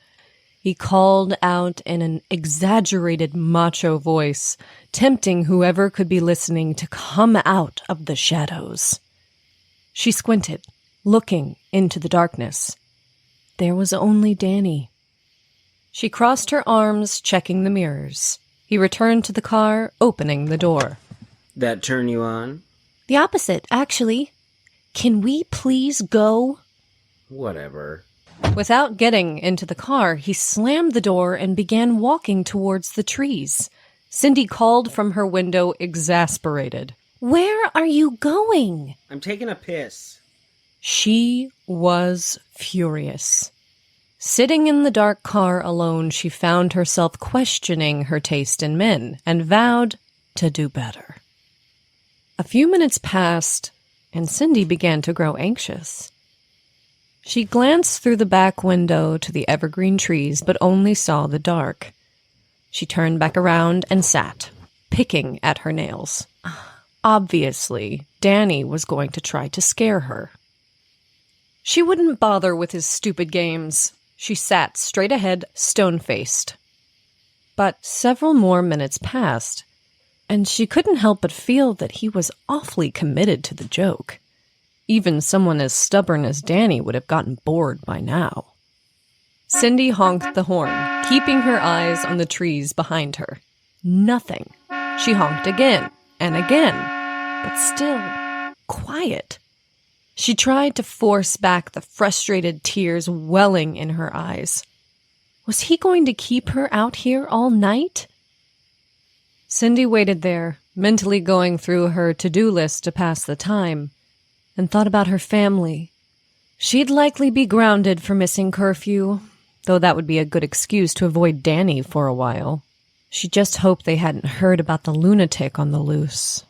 [SPEAKER 1] He called out in an exaggerated macho voice, tempting whoever could be listening to come out of the shadows. She squinted, looking into the darkness. There was only Danny. She crossed her arms, checking the mirrors. He returned to the car, opening the door.
[SPEAKER 12] That turn you on?
[SPEAKER 1] The opposite, actually. Can we please go?
[SPEAKER 12] Whatever.
[SPEAKER 1] Without getting into the car, he slammed the door and began walking towards the trees. Cindy called from her window, exasperated. Where are you going?
[SPEAKER 12] I'm taking a piss.
[SPEAKER 1] She was furious. Sitting in the dark car alone, she found herself questioning her taste in men and vowed to do better. A few minutes passed, and Cindy began to grow anxious. She glanced through the back window to the evergreen trees, but only saw the dark. She turned back around and sat, picking at her nails. Obviously, Danny was going to try to scare her. She wouldn't bother with his stupid games. She sat straight ahead, stone-faced. But several more minutes passed, and she couldn't help but feel that he was awfully committed to the joke. Even someone as stubborn as Danny would have gotten bored by now. Cindy honked the horn, keeping her eyes on the trees behind her. Nothing. She honked again and again, but still quiet. She tried to force back the frustrated tears welling in her eyes. Was he going to keep her out here all night? Cindy waited there, mentally going through her to-do list to pass the time, and thought about her family. She'd likely be grounded for missing curfew, though that would be a good excuse to avoid Danny for a while. She just hoped they hadn't heard about the lunatic on the loose.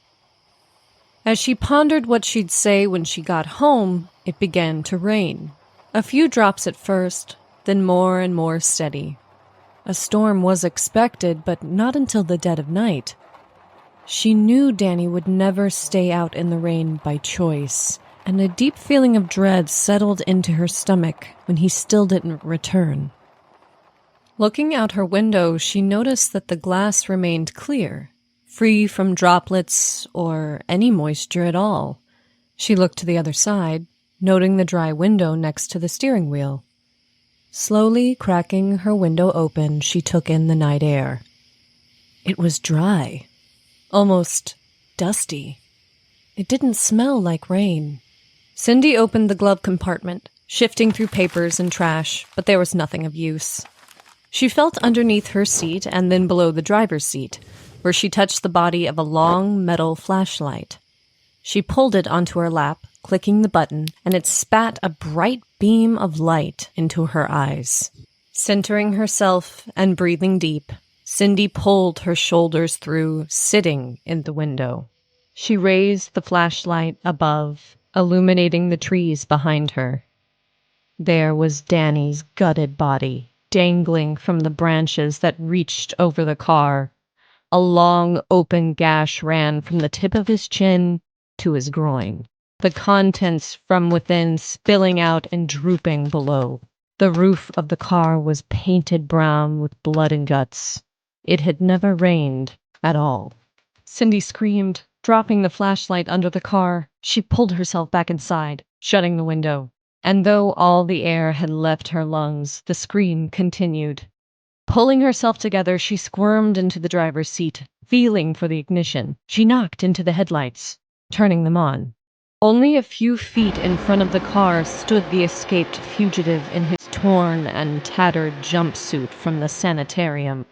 [SPEAKER 1] As she pondered what she'd say when she got home, it began to rain. A few drops at first, then more and more steady. A storm was expected, but not until the dead of night. She knew Danny would never stay out in the rain by choice, and a deep feeling of dread settled into her stomach when he still didn't return. Looking out her window, she noticed that the glass remained clear, free from droplets or any moisture at all. She looked to the other side, noting the dry window next to the steering wheel. Slowly cracking her window open, she took in the night air. It was dry, almost dusty. It didn't smell like rain. Cindy opened the glove compartment, shifting through papers and trash, but there was nothing of use. She felt underneath her seat and then below the driver's seat, where she touched the body of a long metal flashlight. She pulled it onto her lap, clicking the button, and it spat a bright beam of light into her eyes. Centering herself and breathing deep, Cindy pulled her shoulders through, sitting in the window. She raised the flashlight above, illuminating the trees behind her. There was Danny's gutted body, dangling from the branches that reached over the car. A long, open gash ran from the tip of his chin to his groin, the contents from within spilling out and drooping below. The roof of the car was painted brown with blood and guts. It had never rained at all. Cindy screamed, dropping the flashlight under the car. She pulled herself back inside, shutting the window. And though all the air had left her lungs, the scream continued. Pulling herself together, she squirmed into the driver's seat, feeling for the ignition. She knocked into the headlights, turning them on. Only a few feet in front of the car stood the escaped fugitive in his torn and tattered jumpsuit from the sanitarium.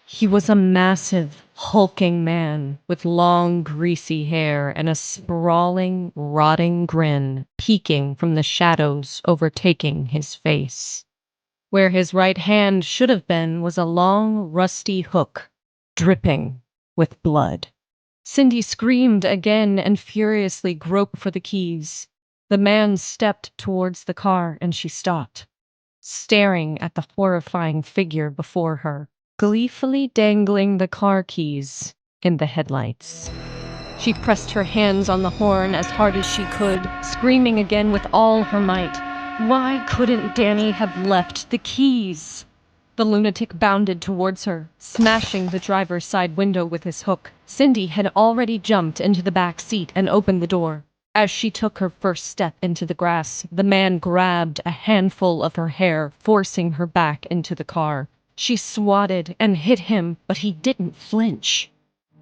[SPEAKER 1] He was a massive, hulking man with long, greasy hair and a sprawling, rotting grin peeking from the shadows overtaking his face. Where his right hand should have been was a long, rusty hook, dripping with blood. Cindy screamed again and furiously groped for the keys. The man stepped towards the car and she stopped, staring at the horrifying figure before her, gleefully dangling the car keys in the headlights. She pressed her hands on the horn as hard as she could, screaming again with all her might. Why couldn't Danny have left the keys? The lunatic bounded towards her, smashing the driver's side window with his hook. Cindy had already jumped into the back seat and opened the door. As she took her first step into the grass, the man grabbed a handful of her hair, forcing her back into the car. She swatted and hit him, but he didn't flinch.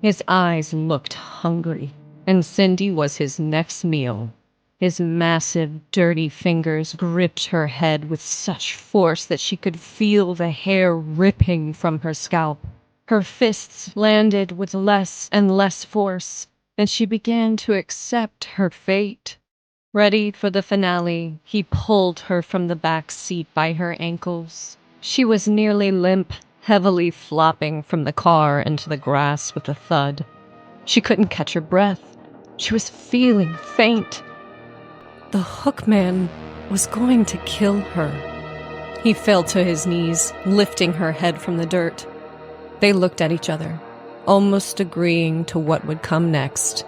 [SPEAKER 1] His eyes looked hungry, and Cindy was his next meal. His massive, dirty fingers gripped her head with such force that she could feel the hair ripping from her scalp. Her fists landed with less and less force, and she began to accept her fate. Ready for the finale, he pulled her from the back seat by her ankles. She was nearly limp, heavily flopping from the car into the grass with a thud. She couldn't catch her breath. She was feeling faint. The hookman was going to kill her. He fell to his knees, lifting her head from the dirt. They looked at each other, almost agreeing to what would come next,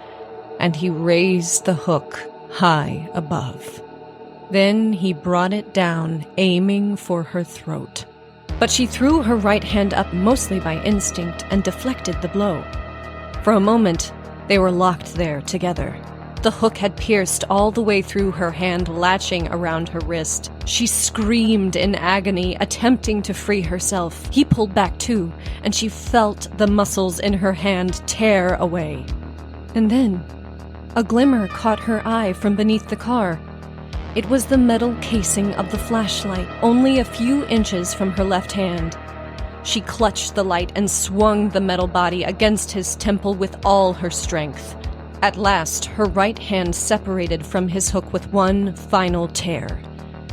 [SPEAKER 1] and he raised the hook high above. Then he brought it down, aiming for her throat. But she threw her right hand up mostly by instinct and deflected the blow. For a moment, they were locked there together. The hook had pierced all the way through her hand, latching around her wrist. She screamed in agony, attempting to free herself. He pulled back too, and she felt the muscles in her hand tear away. And then, a glimmer caught her eye from beneath the car. It was the metal casing of the flashlight, only a few inches from her left hand. She clutched the light and swung the metal body against his temple with all her strength. At last, her right hand separated from his hook with one final tear.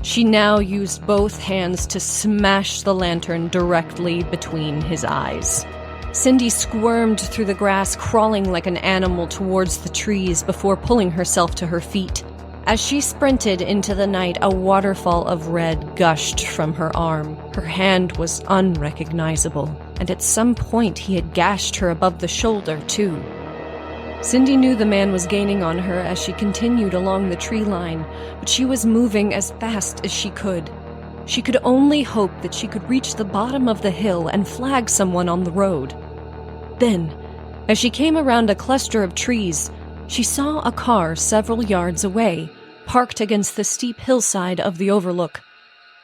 [SPEAKER 1] She now used both hands to smash the lantern directly between his eyes. Cindy squirmed through the grass, crawling like an animal towards the trees before pulling herself to her feet. As she sprinted into the night, a waterfall of red gushed from her arm. Her hand was unrecognizable, and at some point he had gashed her above the shoulder, too. Cindy knew the man was gaining on her as she continued along the tree line, but she was moving as fast as she could. She could only hope that she could reach the bottom of the hill and flag someone on the road. Then, as she came around a cluster of trees, She saw a car several yards away, parked against the steep hillside of the overlook.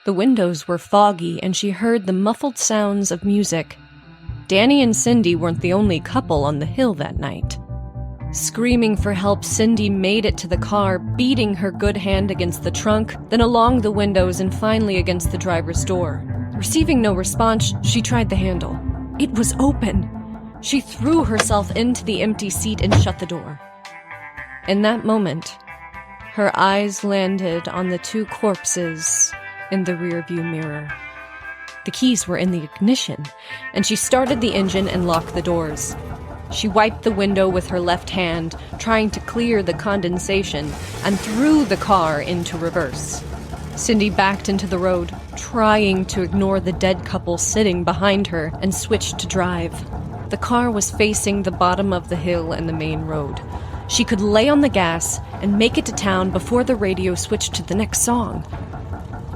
[SPEAKER 1] The windows were foggy, and she heard the muffled sounds of music. Danny and Cindy weren't the only couple on the hill that night. Screaming for help, Cindy made it to the car, beating her good hand against the trunk, then along the windows and finally against the driver's door. Receiving no response, she tried the handle. It was open. She threw herself into the empty seat and shut the door. In that moment, her eyes landed on the two corpses in the rearview mirror. The keys were in the ignition, and she started the engine and locked the doors. She wiped the window with her left hand, trying to clear the condensation, and threw the car into reverse. Cindy backed into the road, trying to ignore the dead couple sitting behind her, and switched to drive. The car was facing the bottom of the hill and the main road. She could lay on the gas and make it to town before the radio switched to the next song.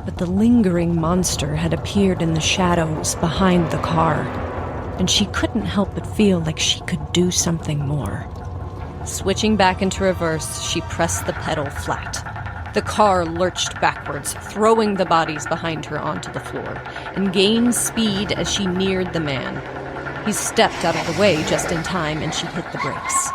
[SPEAKER 1] But the lingering monster had appeared in the shadows behind the car, and she couldn't help but feel like she could do something more. Switching back into reverse, she pressed the pedal flat. The car lurched backwards, throwing the bodies behind her onto the floor, and gained speed as she neared the man. He stepped out of the way just in time, and she hit the brakes.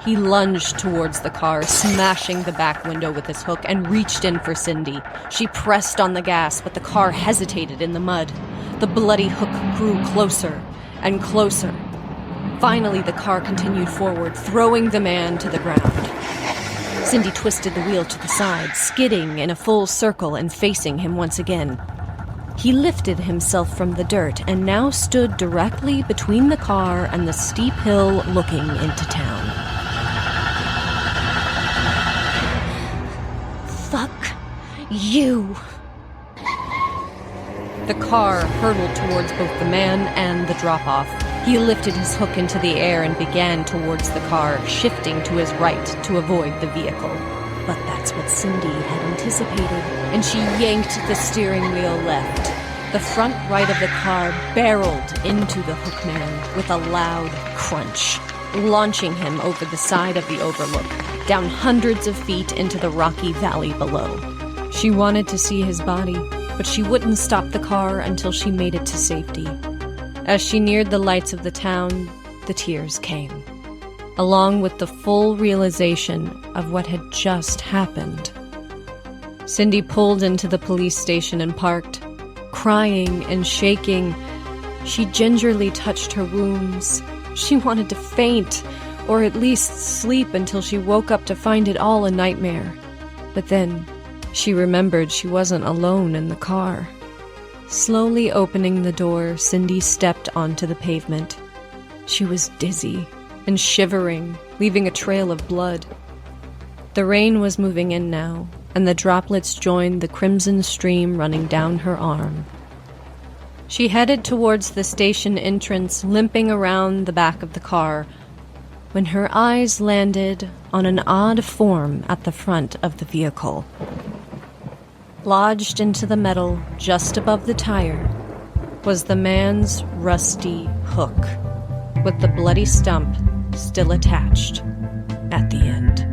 [SPEAKER 1] He lunged towards the car, smashing the back window with his hook, and reached in for Cindy. She pressed on the gas, but the car hesitated in the mud. The bloody hook grew closer and closer. Finally, the car continued forward, throwing the man to the ground. Cindy twisted the wheel to the side, skidding in a full circle and facing him once again. He lifted himself from the dirt and now stood directly between the car and the steep hill looking into town. Fuck you. The car hurtled towards both the man and the drop-off. He lifted his hook into the air and began towards the car, shifting to his right to avoid the vehicle. But that's what Cindy had anticipated, and she yanked the steering wheel left. The front right of the car barreled into the hookman with a loud crunch, launching him over the side of the overlook, down hundreds of feet into the rocky valley below. She wanted to see his body, but she wouldn't stop the car until she made it to safety. As she neared the lights of the town, the tears came, along with the full realization of what had just happened. Cindy pulled into the police station and parked, crying and shaking. She gingerly touched her wounds. She wanted to faint, or at least sleep until she woke up to find it all a nightmare. But then she remembered she wasn't alone in the car. Slowly opening the door, Cindy stepped onto the pavement. She was dizzy and shivering, leaving a trail of blood. The rain was moving in now, and the droplets joined the crimson stream running down her arm. She headed towards the station entrance, limping around the back of the car, when her eyes landed on an odd form at the front of the vehicle. Lodged into the metal just above the tire was the man's rusty hook, with the bloody stump still attached at the end.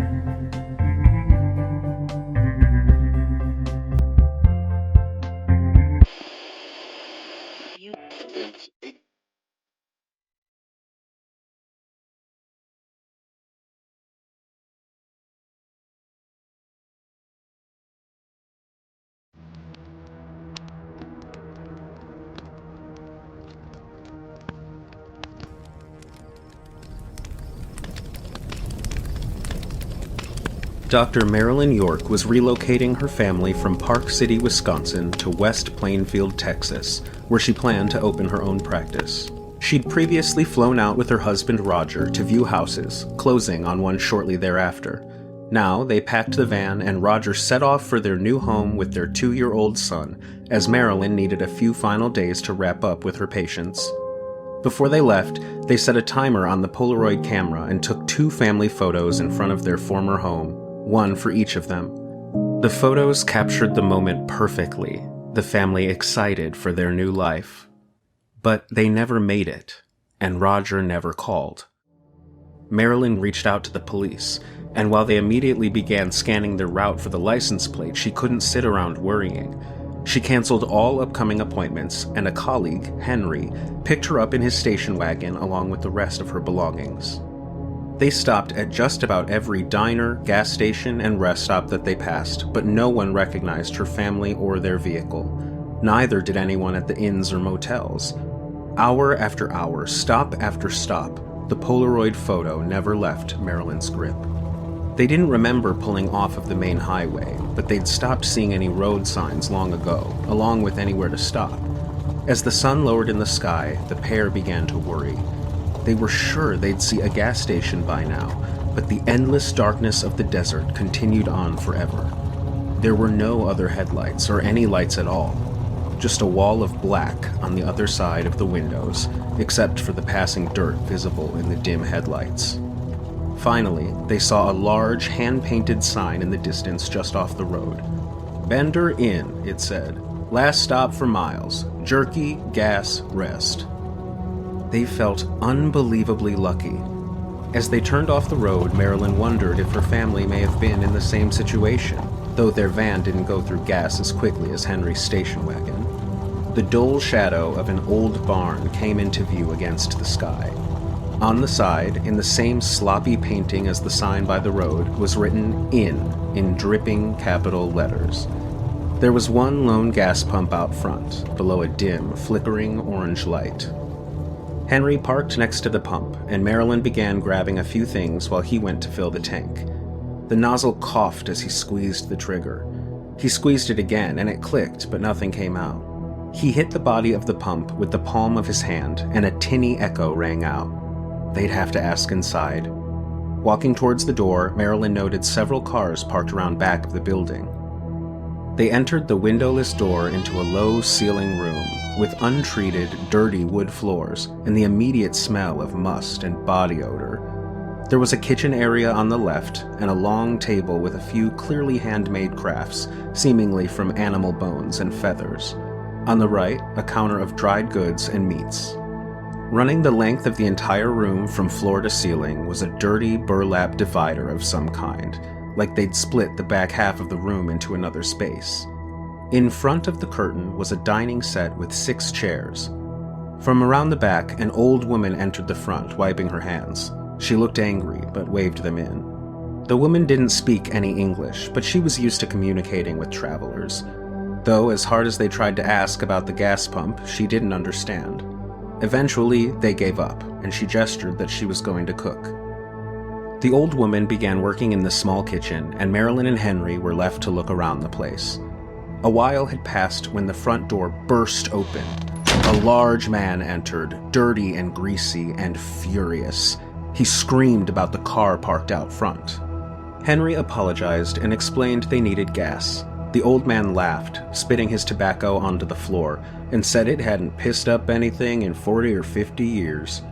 [SPEAKER 6] Dr. Marilyn York was relocating her family from Park City, Wisconsin to West Plainfield, Texas, where she planned to open her own practice. She'd previously flown out with her husband Roger to view houses, closing on one shortly thereafter. Now they packed the van and Roger set off for their new home with their 2-year-old son, as Marilyn needed a few final days to wrap up with her patients. Before they left, they set a timer on the Polaroid camera and took 2 family photos in front of their former home, one for each of them. The photos captured the moment perfectly, the family excited for their new life. But they never made it, and Roger never called. Marilyn reached out to the police, and while they immediately began scanning their route for the license plate, she couldn't sit around worrying. She canceled all upcoming appointments, and a colleague, Henry, picked her up in his station wagon along with the rest of her belongings. They stopped at just about every diner, gas station, and rest stop that they passed, but no one recognized her family or their vehicle. Neither did anyone at the inns or motels. Hour after hour, stop after stop, the Polaroid photo never left Marilyn's grip. They didn't remember pulling off of the main highway, but they'd stopped seeing any road signs long ago, along with anywhere to stop. As the sun lowered in the sky, the pair began to worry. They were sure they'd see a gas station by now, but the endless darkness of the desert continued on forever. There were no other headlights or any lights at all, just a wall of black on the other side of the windows, except for the passing dirt visible in the dim headlights. Finally, they saw a large hand-painted sign in the distance just off the road. "Bender Inn," it said. "Last stop for miles. Jerky, gas, rest." They felt unbelievably lucky. As they turned off the road, Marilyn wondered if her family may have been in the same situation, though their van didn't go through gas as quickly as Henry's station wagon. The dull shadow of an old barn came into view against the sky. On the side, in the same sloppy painting as the sign by the road, was written "Inn" in dripping capital letters. There was one lone gas pump out front, below a dim, flickering orange light. Henry parked next to the pump, and Marilyn began grabbing a few things while he went to fill the tank. The nozzle coughed as he squeezed the trigger. He squeezed it again, and it clicked, but nothing came out. He hit the body of the pump with the palm of his hand, and a tinny echo rang out. They'd have to ask inside. Walking towards the door, Marilyn noted several cars parked around back of the building. They entered the windowless door into a low-ceiling room with untreated, dirty wood floors and the immediate smell of must and body odor. There was a kitchen area on the left and a long table with a few clearly handmade crafts, seemingly from animal bones and feathers. On the right, a counter of dried goods and meats. Running the length of the entire room from floor to ceiling was a dirty burlap divider of some kind, like they'd split the back half of the room into another space. In front of the curtain was a dining set with 6 chairs. From around the back, an old woman entered the front, wiping her hands. She looked angry, but waved them in. The woman didn't speak any English, but she was used to communicating with travelers. Though, as hard as they tried to ask about the gas pump, she didn't understand. Eventually, they gave up, and she gestured that she was going to cook. The old woman began working in the small kitchen, and Marilyn and Henry were left to look around the place. A while had passed when the front door burst open. A large man entered, dirty and greasy and furious. He screamed about the car parked out front. Henry apologized and explained they needed gas. The old man laughed, spitting his tobacco onto the floor, and said it hadn't pissed up anything in 40 or 50 years.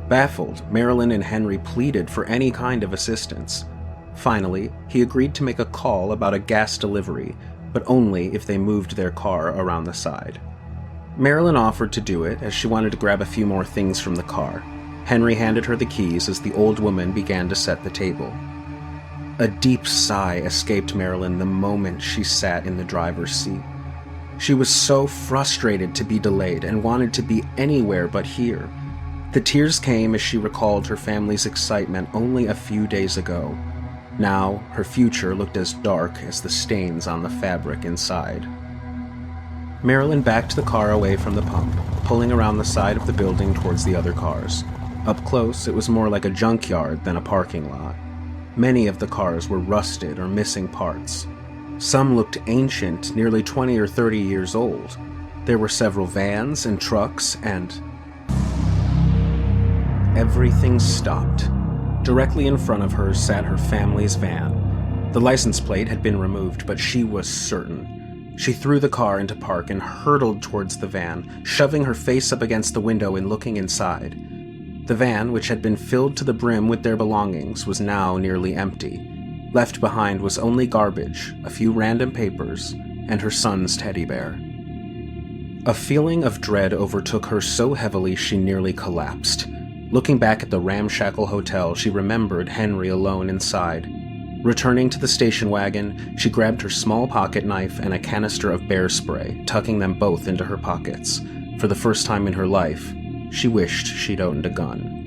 [SPEAKER 6] Baffled, Marilyn and Henry pleaded for any kind of assistance. Finally, he agreed to make a call about a gas delivery, but only if they moved their car around the side. Marilyn offered to do it, as she wanted to grab a few more things from the car. Henry handed her the keys as the old woman began to set the table. A deep sigh escaped Marilyn the moment she sat in the driver's seat. She was so frustrated to be delayed and wanted to be anywhere but here. The tears came as she recalled her family's excitement only a few days ago. Now, her future looked as dark as the stains on the fabric inside. Marilyn backed the car away from the pump, pulling around the side of the building towards the other cars. Up close, it was more like a junkyard than a parking lot. Many of the cars were rusted or missing parts. Some looked ancient, nearly 20 or 30 years old. There were several vans and trucks, and everything stopped. Directly in front of her sat her family's van. The license plate had been removed, but she was certain. She threw the car into park and hurtled towards the van, shoving her face up against the window and looking inside. The van, which had been filled to the brim with their belongings, was now nearly empty. Left behind was only garbage, a few random papers, and her son's teddy bear. A feeling of dread overtook her so heavily she nearly collapsed. Looking back at the ramshackle hotel, she remembered Henry alone inside. Returning to the station wagon, she grabbed her small pocket knife and a canister of bear spray, tucking them both into her pockets. For the first time in her life, she wished she'd owned a gun.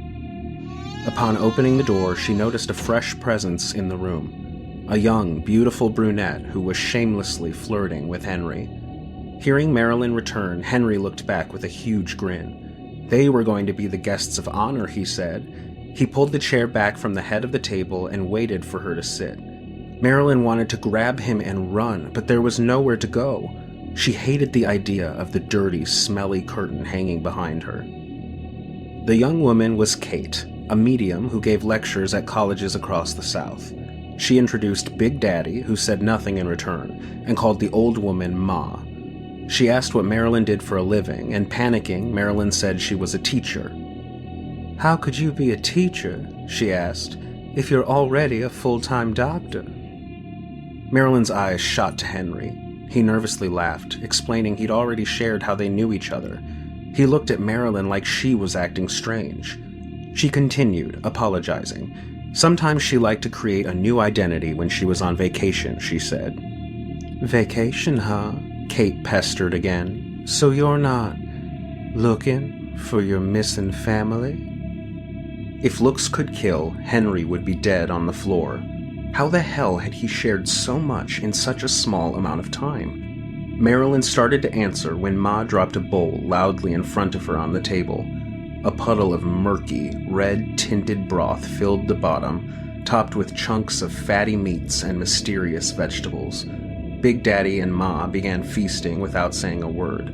[SPEAKER 6] Upon opening the door, she noticed a fresh presence in the room. A young, beautiful brunette who was shamelessly flirting with Henry. Hearing Marilyn return, Henry looked back with a huge grin. They were going to be the guests of honor, he said. He pulled the chair back from the head of the table and waited for her to sit. Marilyn wanted to grab him and run, but there was nowhere to go. She hated the idea of the dirty, smelly curtain hanging behind her. The young woman was Kate, a medium who gave lectures at colleges across the South. She introduced Big Daddy, who said nothing in return, and called the old woman Ma. She asked what Marilyn did for a living, and panicking, Marilyn said she was a teacher. "How could you be a teacher," she asked, "if you're already a full-time doctor?" Marilyn's eyes shot to Henry. He nervously laughed, explaining he'd already shared how they knew each other. He looked at Marilyn like she was acting strange. She continued, apologizing. Sometimes she liked to create a new identity when she was on vacation, she said. "Vacation, huh?" Kate pestered again. "So you're not looking for your missing family?" If looks could kill, Henry would be dead on the floor. How the hell had he shared so much in such a small amount of time? Marilyn started to answer when Ma dropped a bowl loudly in front of her on the table. A puddle of murky, red-tinted broth filled the bottom, topped with chunks of fatty meats and mysterious vegetables. Big Daddy and Ma began feasting without saying a word.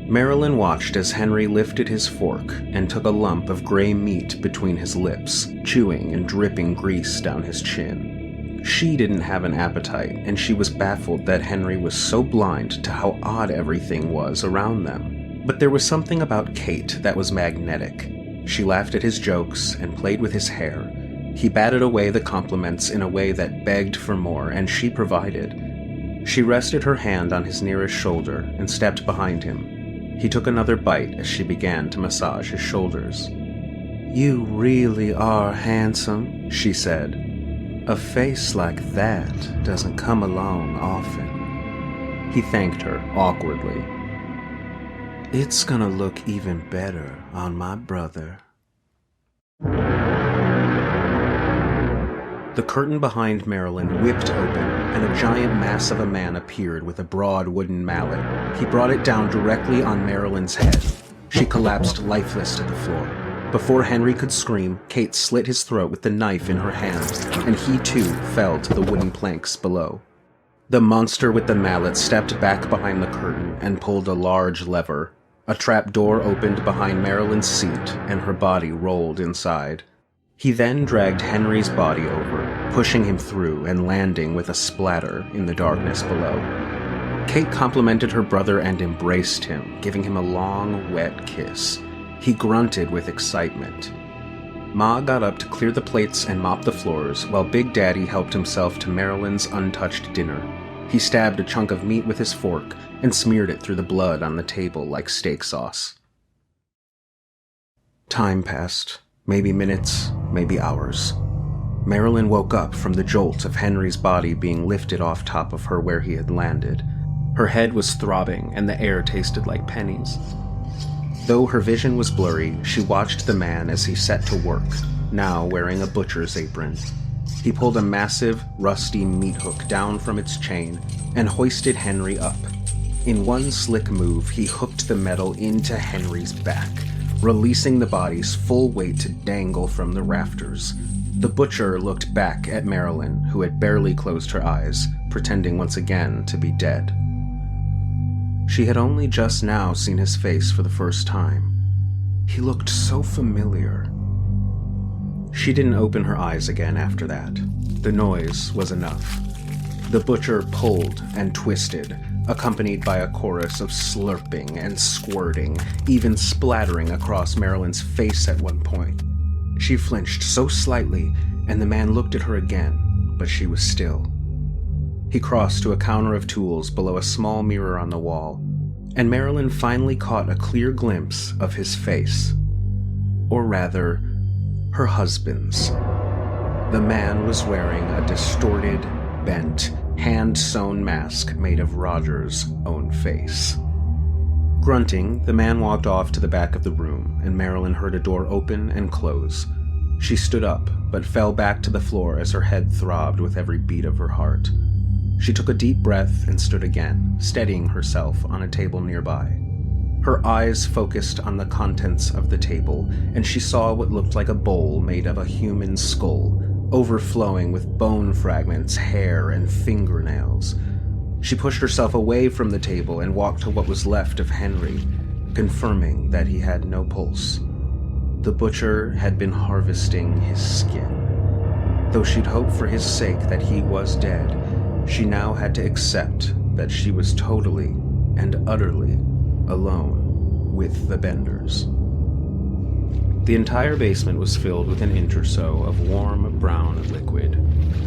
[SPEAKER 6] Marilyn watched as Henry lifted his fork and took a lump of gray meat between his lips, chewing and dripping grease down his chin. She didn't have an appetite, and she was baffled that Henry was so blind to how odd everything was around them. But there was something about Kate that was magnetic. She laughed at his jokes and played with his hair. He batted away the compliments in a way that begged for more, and she provided. She rested her hand on his nearest shoulder and stepped behind him. He took another bite as she began to massage his shoulders. "You really are handsome," she said. "A face like that doesn't come along often." He thanked her awkwardly. "It's gonna look even better on my brother." The curtain behind Marilyn whipped open, and a giant mass of a man appeared with a broad wooden mallet. He brought it down directly on Marilyn's head. She collapsed lifeless to the floor. Before Henry could scream, Kate slit his throat with the knife in her hand, and he too fell to the wooden planks below. The monster with the mallet stepped back behind the curtain and pulled a large lever. A trap door opened behind Marilyn's seat, and her body rolled inside. He then dragged Henry's body over, pushing him through and landing with a splatter in the darkness below. Kate complimented her brother and embraced him, giving him a long, wet kiss. He grunted with excitement. Ma got up to clear the plates and mop the floors, while Big Daddy helped himself to Marilyn's untouched dinner. He stabbed a chunk of meat with his fork and smeared it through the blood on the table like steak sauce. Time passed. Maybe minutes, maybe hours. Marilyn woke up from the jolt of Henry's body being lifted off top of her where he had landed. Her head was throbbing and the air tasted like pennies. Though her vision was blurry, she watched the man as he set to work, now wearing a butcher's apron. He pulled a massive, rusty meat hook down from its chain and hoisted Henry up. In one slick move, he hooked the metal into Henry's back, releasing the body's full weight to dangle from the rafters. The butcher looked back at Marilyn, who had barely closed her eyes, pretending once again to be dead. She had only just now seen his face for the first time. He looked so familiar. She didn't open her eyes again after that. The noise was enough. The butcher pulled and twisted, accompanied by a chorus of slurping and squirting, even splattering across Marilyn's face at one point. She flinched so slightly, and the man looked at her again, but she was still. He crossed to a counter of tools below a small mirror on the wall, and Marilyn finally caught a clear glimpse of his face. or rather, her husband's. The man was wearing a distorted, bent, hand-sewn mask made of Roger's own face. Grunting, the man walked off to the back of the room, and Marilyn heard a door open and close. She stood up, but fell back to the floor as her head throbbed with every beat of her heart. She took a deep breath and stood again, steadying herself on a table nearby. Her eyes focused on the contents of the table, and she saw what looked like a bowl made of a human skull, overflowing with bone fragments, hair, and fingernails. She pushed herself away from the table and walked to what was left of Henry, confirming that he had no pulse. The butcher had been harvesting his skin. Though she'd hoped for his sake that he was dead, she now had to accept that she was totally and utterly alone with the Benders. The entire basement was filled with an inch or so of warm brown liquid.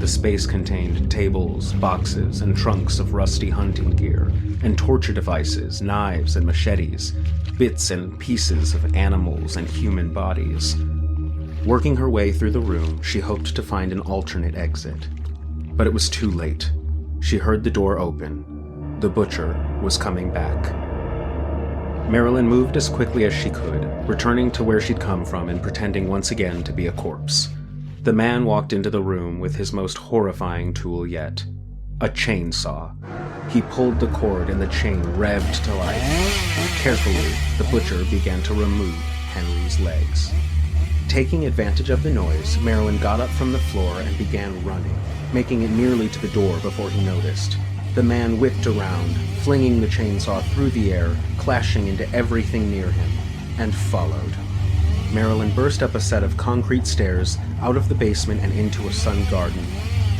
[SPEAKER 6] The space contained tables, boxes, and trunks of rusty hunting gear, and torture devices, knives and machetes, bits and pieces of animals and human bodies. Working her way through the room, she hoped to find an alternate exit. But it was too late. She heard the door open. The butcher was coming back. Marilyn moved as quickly as she could, returning to where she'd come from and pretending once again to be a corpse. The man walked into the room with his most horrifying tool yet, a chainsaw. He pulled the cord and the chain revved to life. Carefully, the butcher began to remove Henry's legs. Taking advantage of the noise, Marilyn got up from the floor and began running, making it nearly to the door before he noticed. The man whipped around, flinging the chainsaw through the air, clashing into everything near him, and followed. Marilyn burst up a set of concrete stairs, out of the basement and into a sun garden.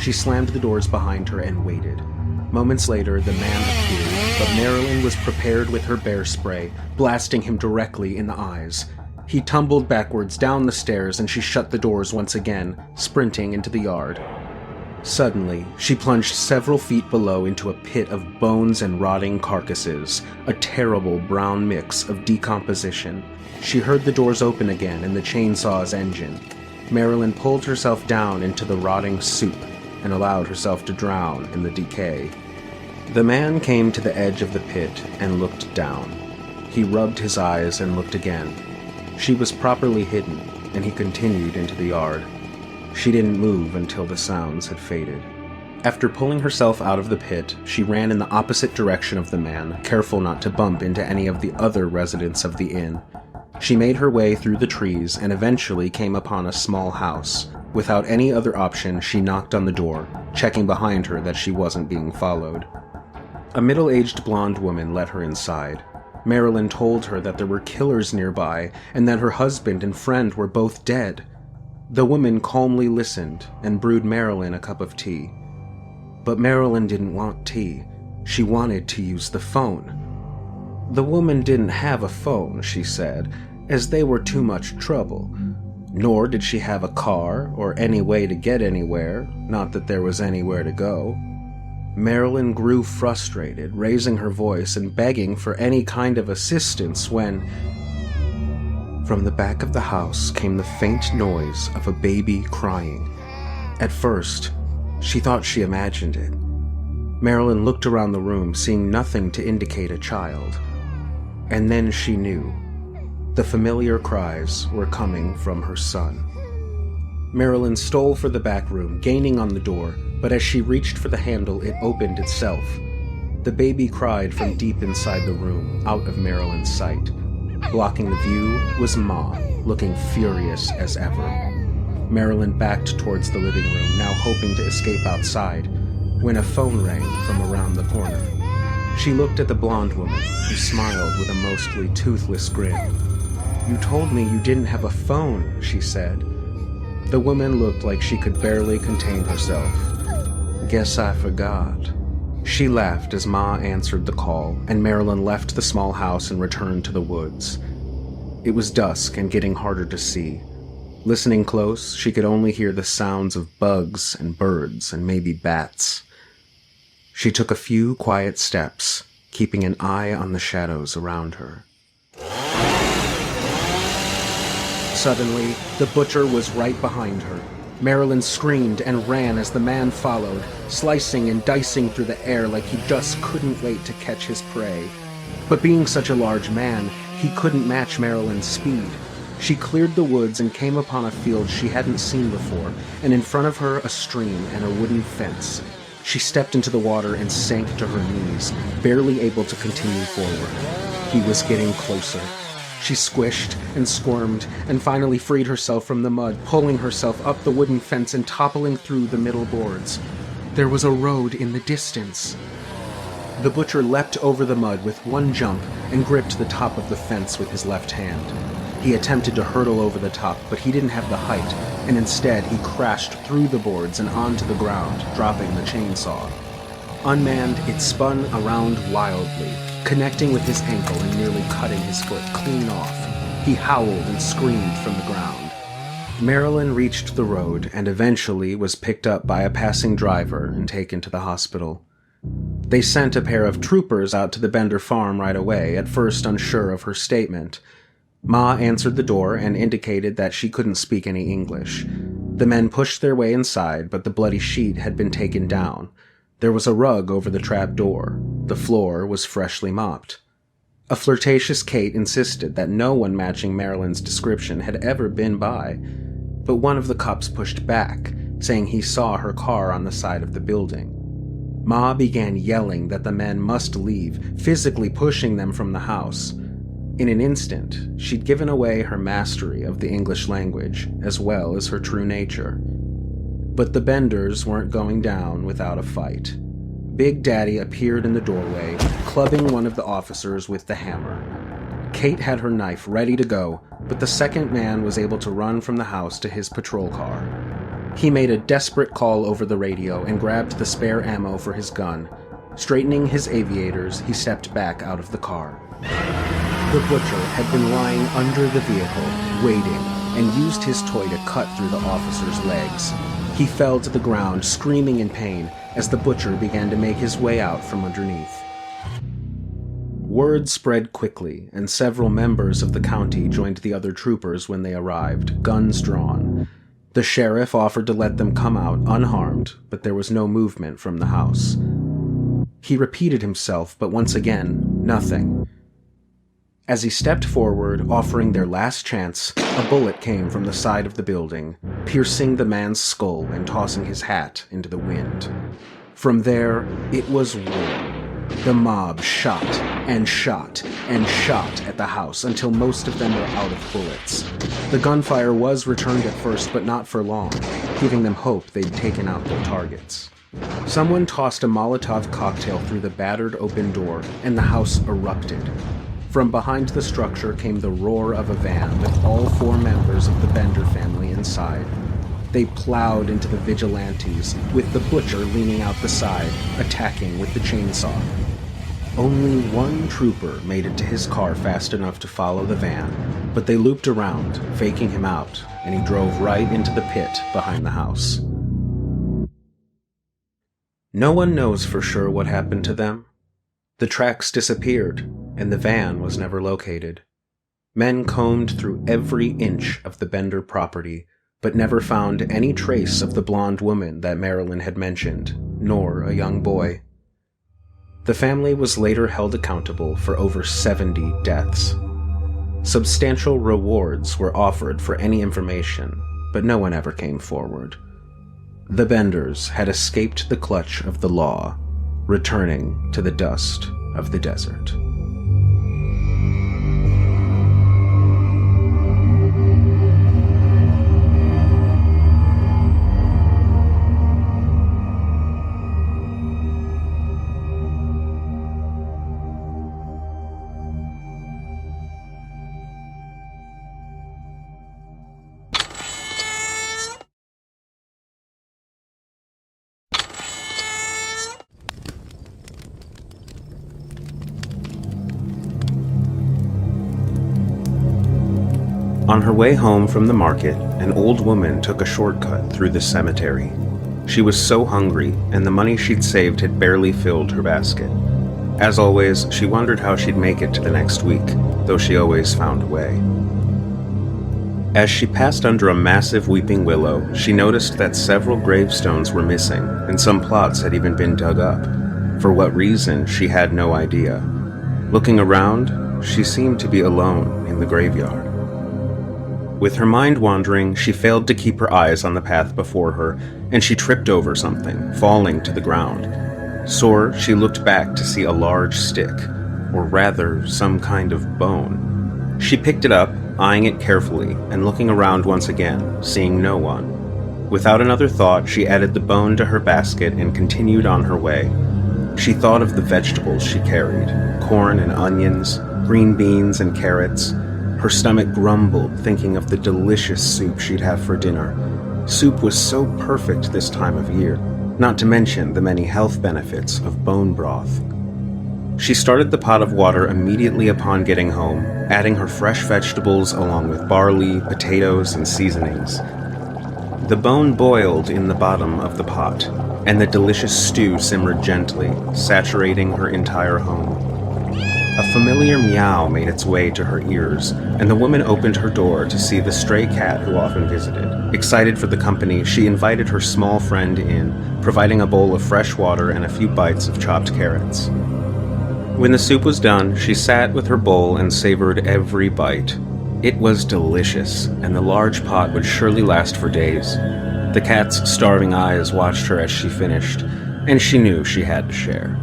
[SPEAKER 6] She slammed the doors behind her and waited. Moments later, the man appeared, but Marilyn was prepared with her bear spray, blasting him directly in the eyes. He tumbled backwards down the stairs and she shut the doors once again, sprinting into the yard. Suddenly, she plunged several feet below into a pit of bones and rotting carcasses, a terrible brown mix of decomposition. She heard the doors open again and the chainsaw's engine. Marilyn pulled herself down into the rotting soup and allowed herself to drown in the decay. The man came to the edge of the pit and looked down. He rubbed his eyes and looked again. She was properly hidden, and he continued into the yard. She didn't move until the sounds had faded. After pulling herself out of the pit, she ran in the opposite direction of the man, careful not to bump into any of the other residents of the inn. She made her way through the trees and eventually came upon a small house. Without any other option, she knocked on the door, checking behind her that she wasn't being followed. A middle-aged blonde woman let her inside. Marilyn told her that there were killers nearby and that her husband and friend were both dead. The woman calmly listened and brewed Marilyn a cup of tea. But Marilyn didn't want tea. She wanted to use the phone. The woman didn't have a phone, she said, as they were too much trouble. Nor did she have a car or any way to get anywhere, not that there was anywhere to go. Marilyn grew frustrated, raising her voice and begging for any kind of assistance when, from the back of the house came the faint noise of a baby crying. At first, she thought she imagined it. Marilyn looked around the room, seeing nothing to indicate a child. And then she knew. The familiar cries were coming from her son. Marilyn stole for the back room, gaining on the door, but as she reached for the handle, it opened itself. The baby cried from deep inside the room, out of Marilyn's sight. Blocking the view was Ma, looking furious as ever. Marilyn backed towards the living room, now hoping to escape outside, when a phone rang from around the corner. She looked at the blonde woman, who smiled with a mostly toothless grin. "You told me you didn't have a phone," she said. The woman looked like she could barely contain herself. "Guess I forgot." She laughed as Ma answered the call, and Marilyn left the small house and returned to the woods. It was dusk and getting harder to see. Listening close, she could only hear the sounds of bugs and birds and maybe bats. She took a few quiet steps, keeping an eye on the shadows around her. Suddenly, the butcher was right behind her. Marilyn screamed and ran as the man followed, slicing and dicing through the air like he just couldn't wait to catch his prey. But being such a large man, he couldn't match Marilyn's speed. She cleared the woods and came upon a field she hadn't seen before, and in front of her a stream and a wooden fence. She stepped into the water and sank to her knees, barely able to continue forward. He was getting closer. She squished and squirmed and finally freed herself from the mud, pulling herself up the wooden fence and toppling through the middle boards. There was a road in the distance. The butcher leapt over the mud with one jump and gripped the top of the fence with his left hand. He attempted to hurtle over the top, but he didn't have the height, and instead he crashed through the boards and onto the ground, dropping the chainsaw. Unmanned, it spun around wildly, connecting with his ankle and nearly cutting his foot clean off. He howled and screamed from the ground. Marilyn reached the road and eventually was picked up by a passing driver and taken to the hospital. They sent a pair of troopers out to the Bender farm right away, at first unsure of her statement. Ma answered the door and indicated that she couldn't speak any English. The men pushed their way inside, but the bloody sheet had been taken down. There was a rug over the trap door. The floor was freshly mopped. A flirtatious Kate insisted that no one matching Marilyn's description had ever been by, but one of the cops pushed back, saying he saw her car on the side of the building. Ma began yelling that the men must leave, physically pushing them from the house. In an instant, she'd given away her mastery of the English language, as well as her true nature. But the Benders weren't going down without a fight. Big Daddy appeared in the doorway, clubbing one of the officers with the hammer. Kate had her knife ready to go, but the second man was able to run from the house to his patrol car. He made a desperate call over the radio and grabbed the spare ammo for his gun. Straightening his aviators, he stepped back out of the car. The butcher had been lying under the vehicle, waiting, and used his toy to cut through the officer's legs. He fell to the ground, screaming in pain, as the butcher began to make his way out from underneath. Word spread quickly, and several members of the county joined the other troopers when they arrived, guns drawn. The sheriff offered to let them come out unharmed, but there was no movement from the house. He repeated himself, but once again, nothing. As he stepped forward, offering their last chance, a bullet came from the side of the building, piercing the man's skull and tossing his hat into the wind. From there, it was war. The mob shot and shot and shot at the house until most of them were out of bullets. The gunfire was returned at first, but not for long, giving them hope they'd taken out their targets. Someone tossed a Molotov cocktail through the battered open door, and the house erupted. From behind the structure came the roar of a van with all 4 members of the Bender family inside. They plowed into the vigilantes, with the butcher leaning out the side, attacking with the chainsaw. Only one trooper made it to his car fast enough to follow the van, but they looped around, faking him out, and he drove right into the pit behind the house. No one knows for sure what happened to them. The tracks disappeared, and the van was never located. Men combed through every inch of the Bender property, but never found any trace of the blonde woman that Marilyn had mentioned, nor a young boy. The family was later held accountable for over 70 deaths. Substantial rewards were offered for any information, but no one ever came forward. The Benders had escaped the clutch of the law, returning to the dust of the desert. On her way home from the market, an old woman took a shortcut through the cemetery. She was so hungry, and the money she'd saved had barely filled her basket. As always, she wondered how she'd make it to the next week, though she always found a way. As she passed under a massive weeping willow, she noticed that several gravestones were missing, and some plots had even been dug up. For what reason, she had no idea. Looking around, she seemed to be alone in the graveyard. With her mind wandering, she failed to keep her eyes on the path before her, and she tripped over something, falling to the ground. Sore, she looked back to see a large stick, or rather, some kind of bone. She picked it up, eyeing it carefully, and looking around once again, seeing no one. Without another thought, she added the bone to her basket and continued on her way. She thought of the vegetables she carried, corn and onions, green beans and carrots. Her stomach grumbled, thinking of the delicious soup she'd have for dinner. Soup was so perfect this time of year, not to mention the many health benefits of bone broth. She started the pot of water immediately upon getting home, adding her fresh vegetables along with barley, potatoes, and seasonings. The bone boiled in the bottom of the pot, and the delicious stew simmered gently, saturating her entire home. A familiar meow made its way to her ears, and the woman opened her door to see the stray cat who often visited. Excited for the company, she invited her small friend in, providing a bowl of fresh water and a few bites of chopped carrots. When the soup was done, she sat with her bowl and savored every bite. It was delicious, and the large pot would surely last for days. The cat's starving eyes watched her as she finished, and she knew she had to share.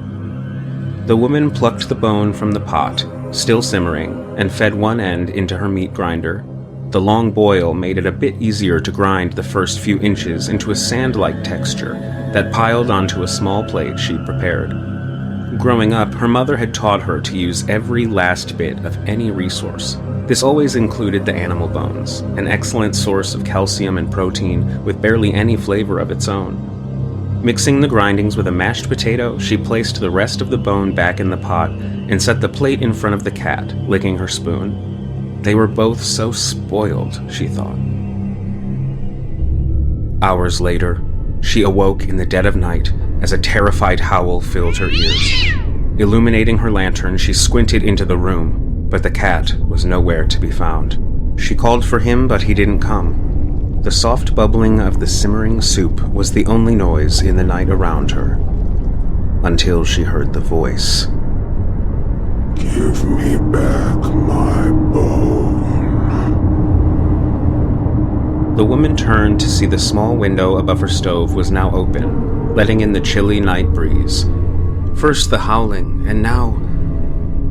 [SPEAKER 6] The woman plucked the bone from the pot, still simmering, and fed one end into her meat grinder. The long boil made it a bit easier to grind the first few inches into a sand-like texture that piled onto a small plate she'd prepared. Growing up, her mother had taught her to use every last bit of any resource. This always included the animal bones, an excellent source of calcium and protein with barely any flavor of its own. Mixing the grindings with a mashed potato, she placed the rest of the bone back in the pot and set the plate in front of the cat, licking her spoon. They were both so spoiled, she thought. Hours later, she awoke in the dead of night as a terrified howl filled her ears. Illuminating her lantern, she squinted into the room, but the cat was nowhere to be found. She called for him, but he didn't come. The soft bubbling of the simmering soup was the only noise in the night around her, until she heard the voice.
[SPEAKER 13] Give me back my bone.
[SPEAKER 6] The woman turned to see the small window above her stove was now open, letting in the chilly night breeze. First the howling, and now...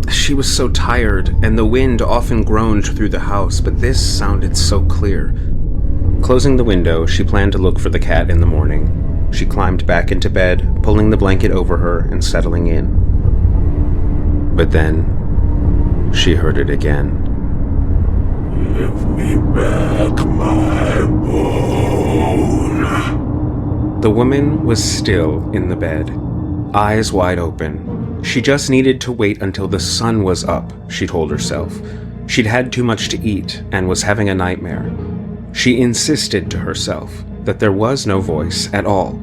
[SPEAKER 6] She was so tired, and the wind often groaned through the house, but this sounded so clear. Closing the window, she planned to look for the cat in the morning. She climbed back into bed, pulling the blanket over her and settling in. But then, she heard it again.
[SPEAKER 13] Give me back my bone.
[SPEAKER 6] The woman was still in the bed, eyes wide open. She just needed to wait until the sun was up, she told herself. She'd had too much to eat and was having a nightmare. She insisted to herself that there was no voice at all.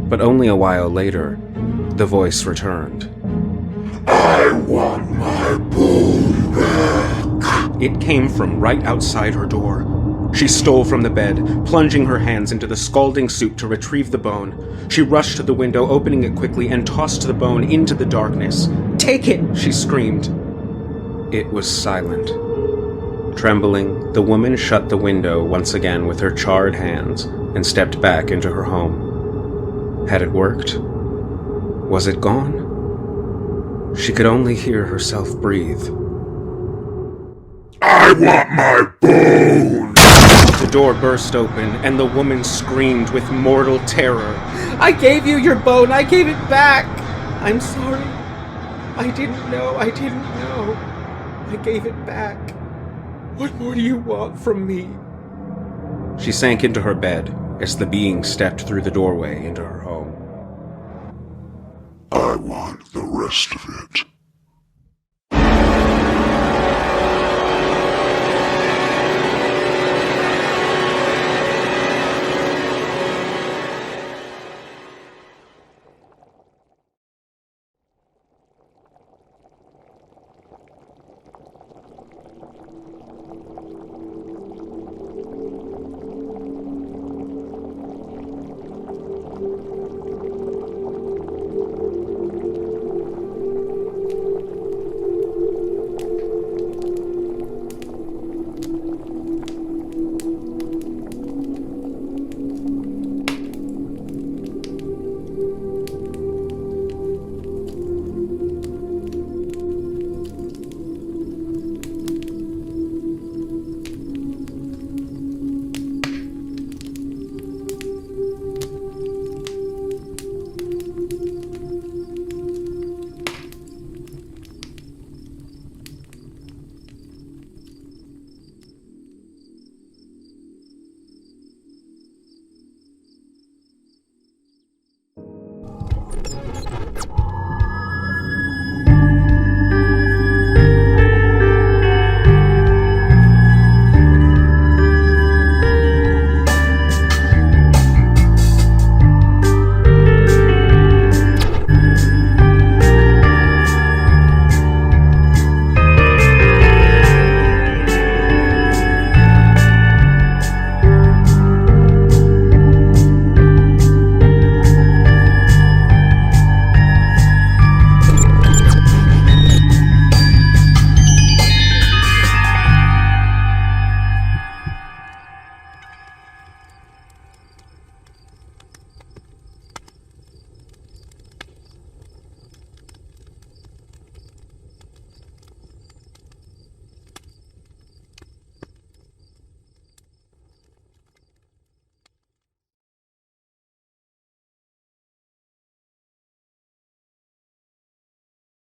[SPEAKER 6] But only a while later, the voice returned.
[SPEAKER 13] I want my bone back.
[SPEAKER 6] It came from right outside her door. She stole from the bed, plunging her hands into the scalding soup to retrieve the bone. She rushed to the window, opening it quickly, and tossed the bone into the darkness. "Take it!" she screamed. It was silent. Trembling, the woman shut the window once again with her charred hands and stepped back into her home. Had it worked? Was it gone? She could only hear herself breathe.
[SPEAKER 13] I want my bone!
[SPEAKER 6] The door burst open, and the woman screamed with mortal terror. "I gave you your bone! I gave it back! I'm sorry. I didn't know. I gave it back. What more do you want from me?" She sank into her bed as the being stepped through the doorway into her home.
[SPEAKER 13] I want the rest of it.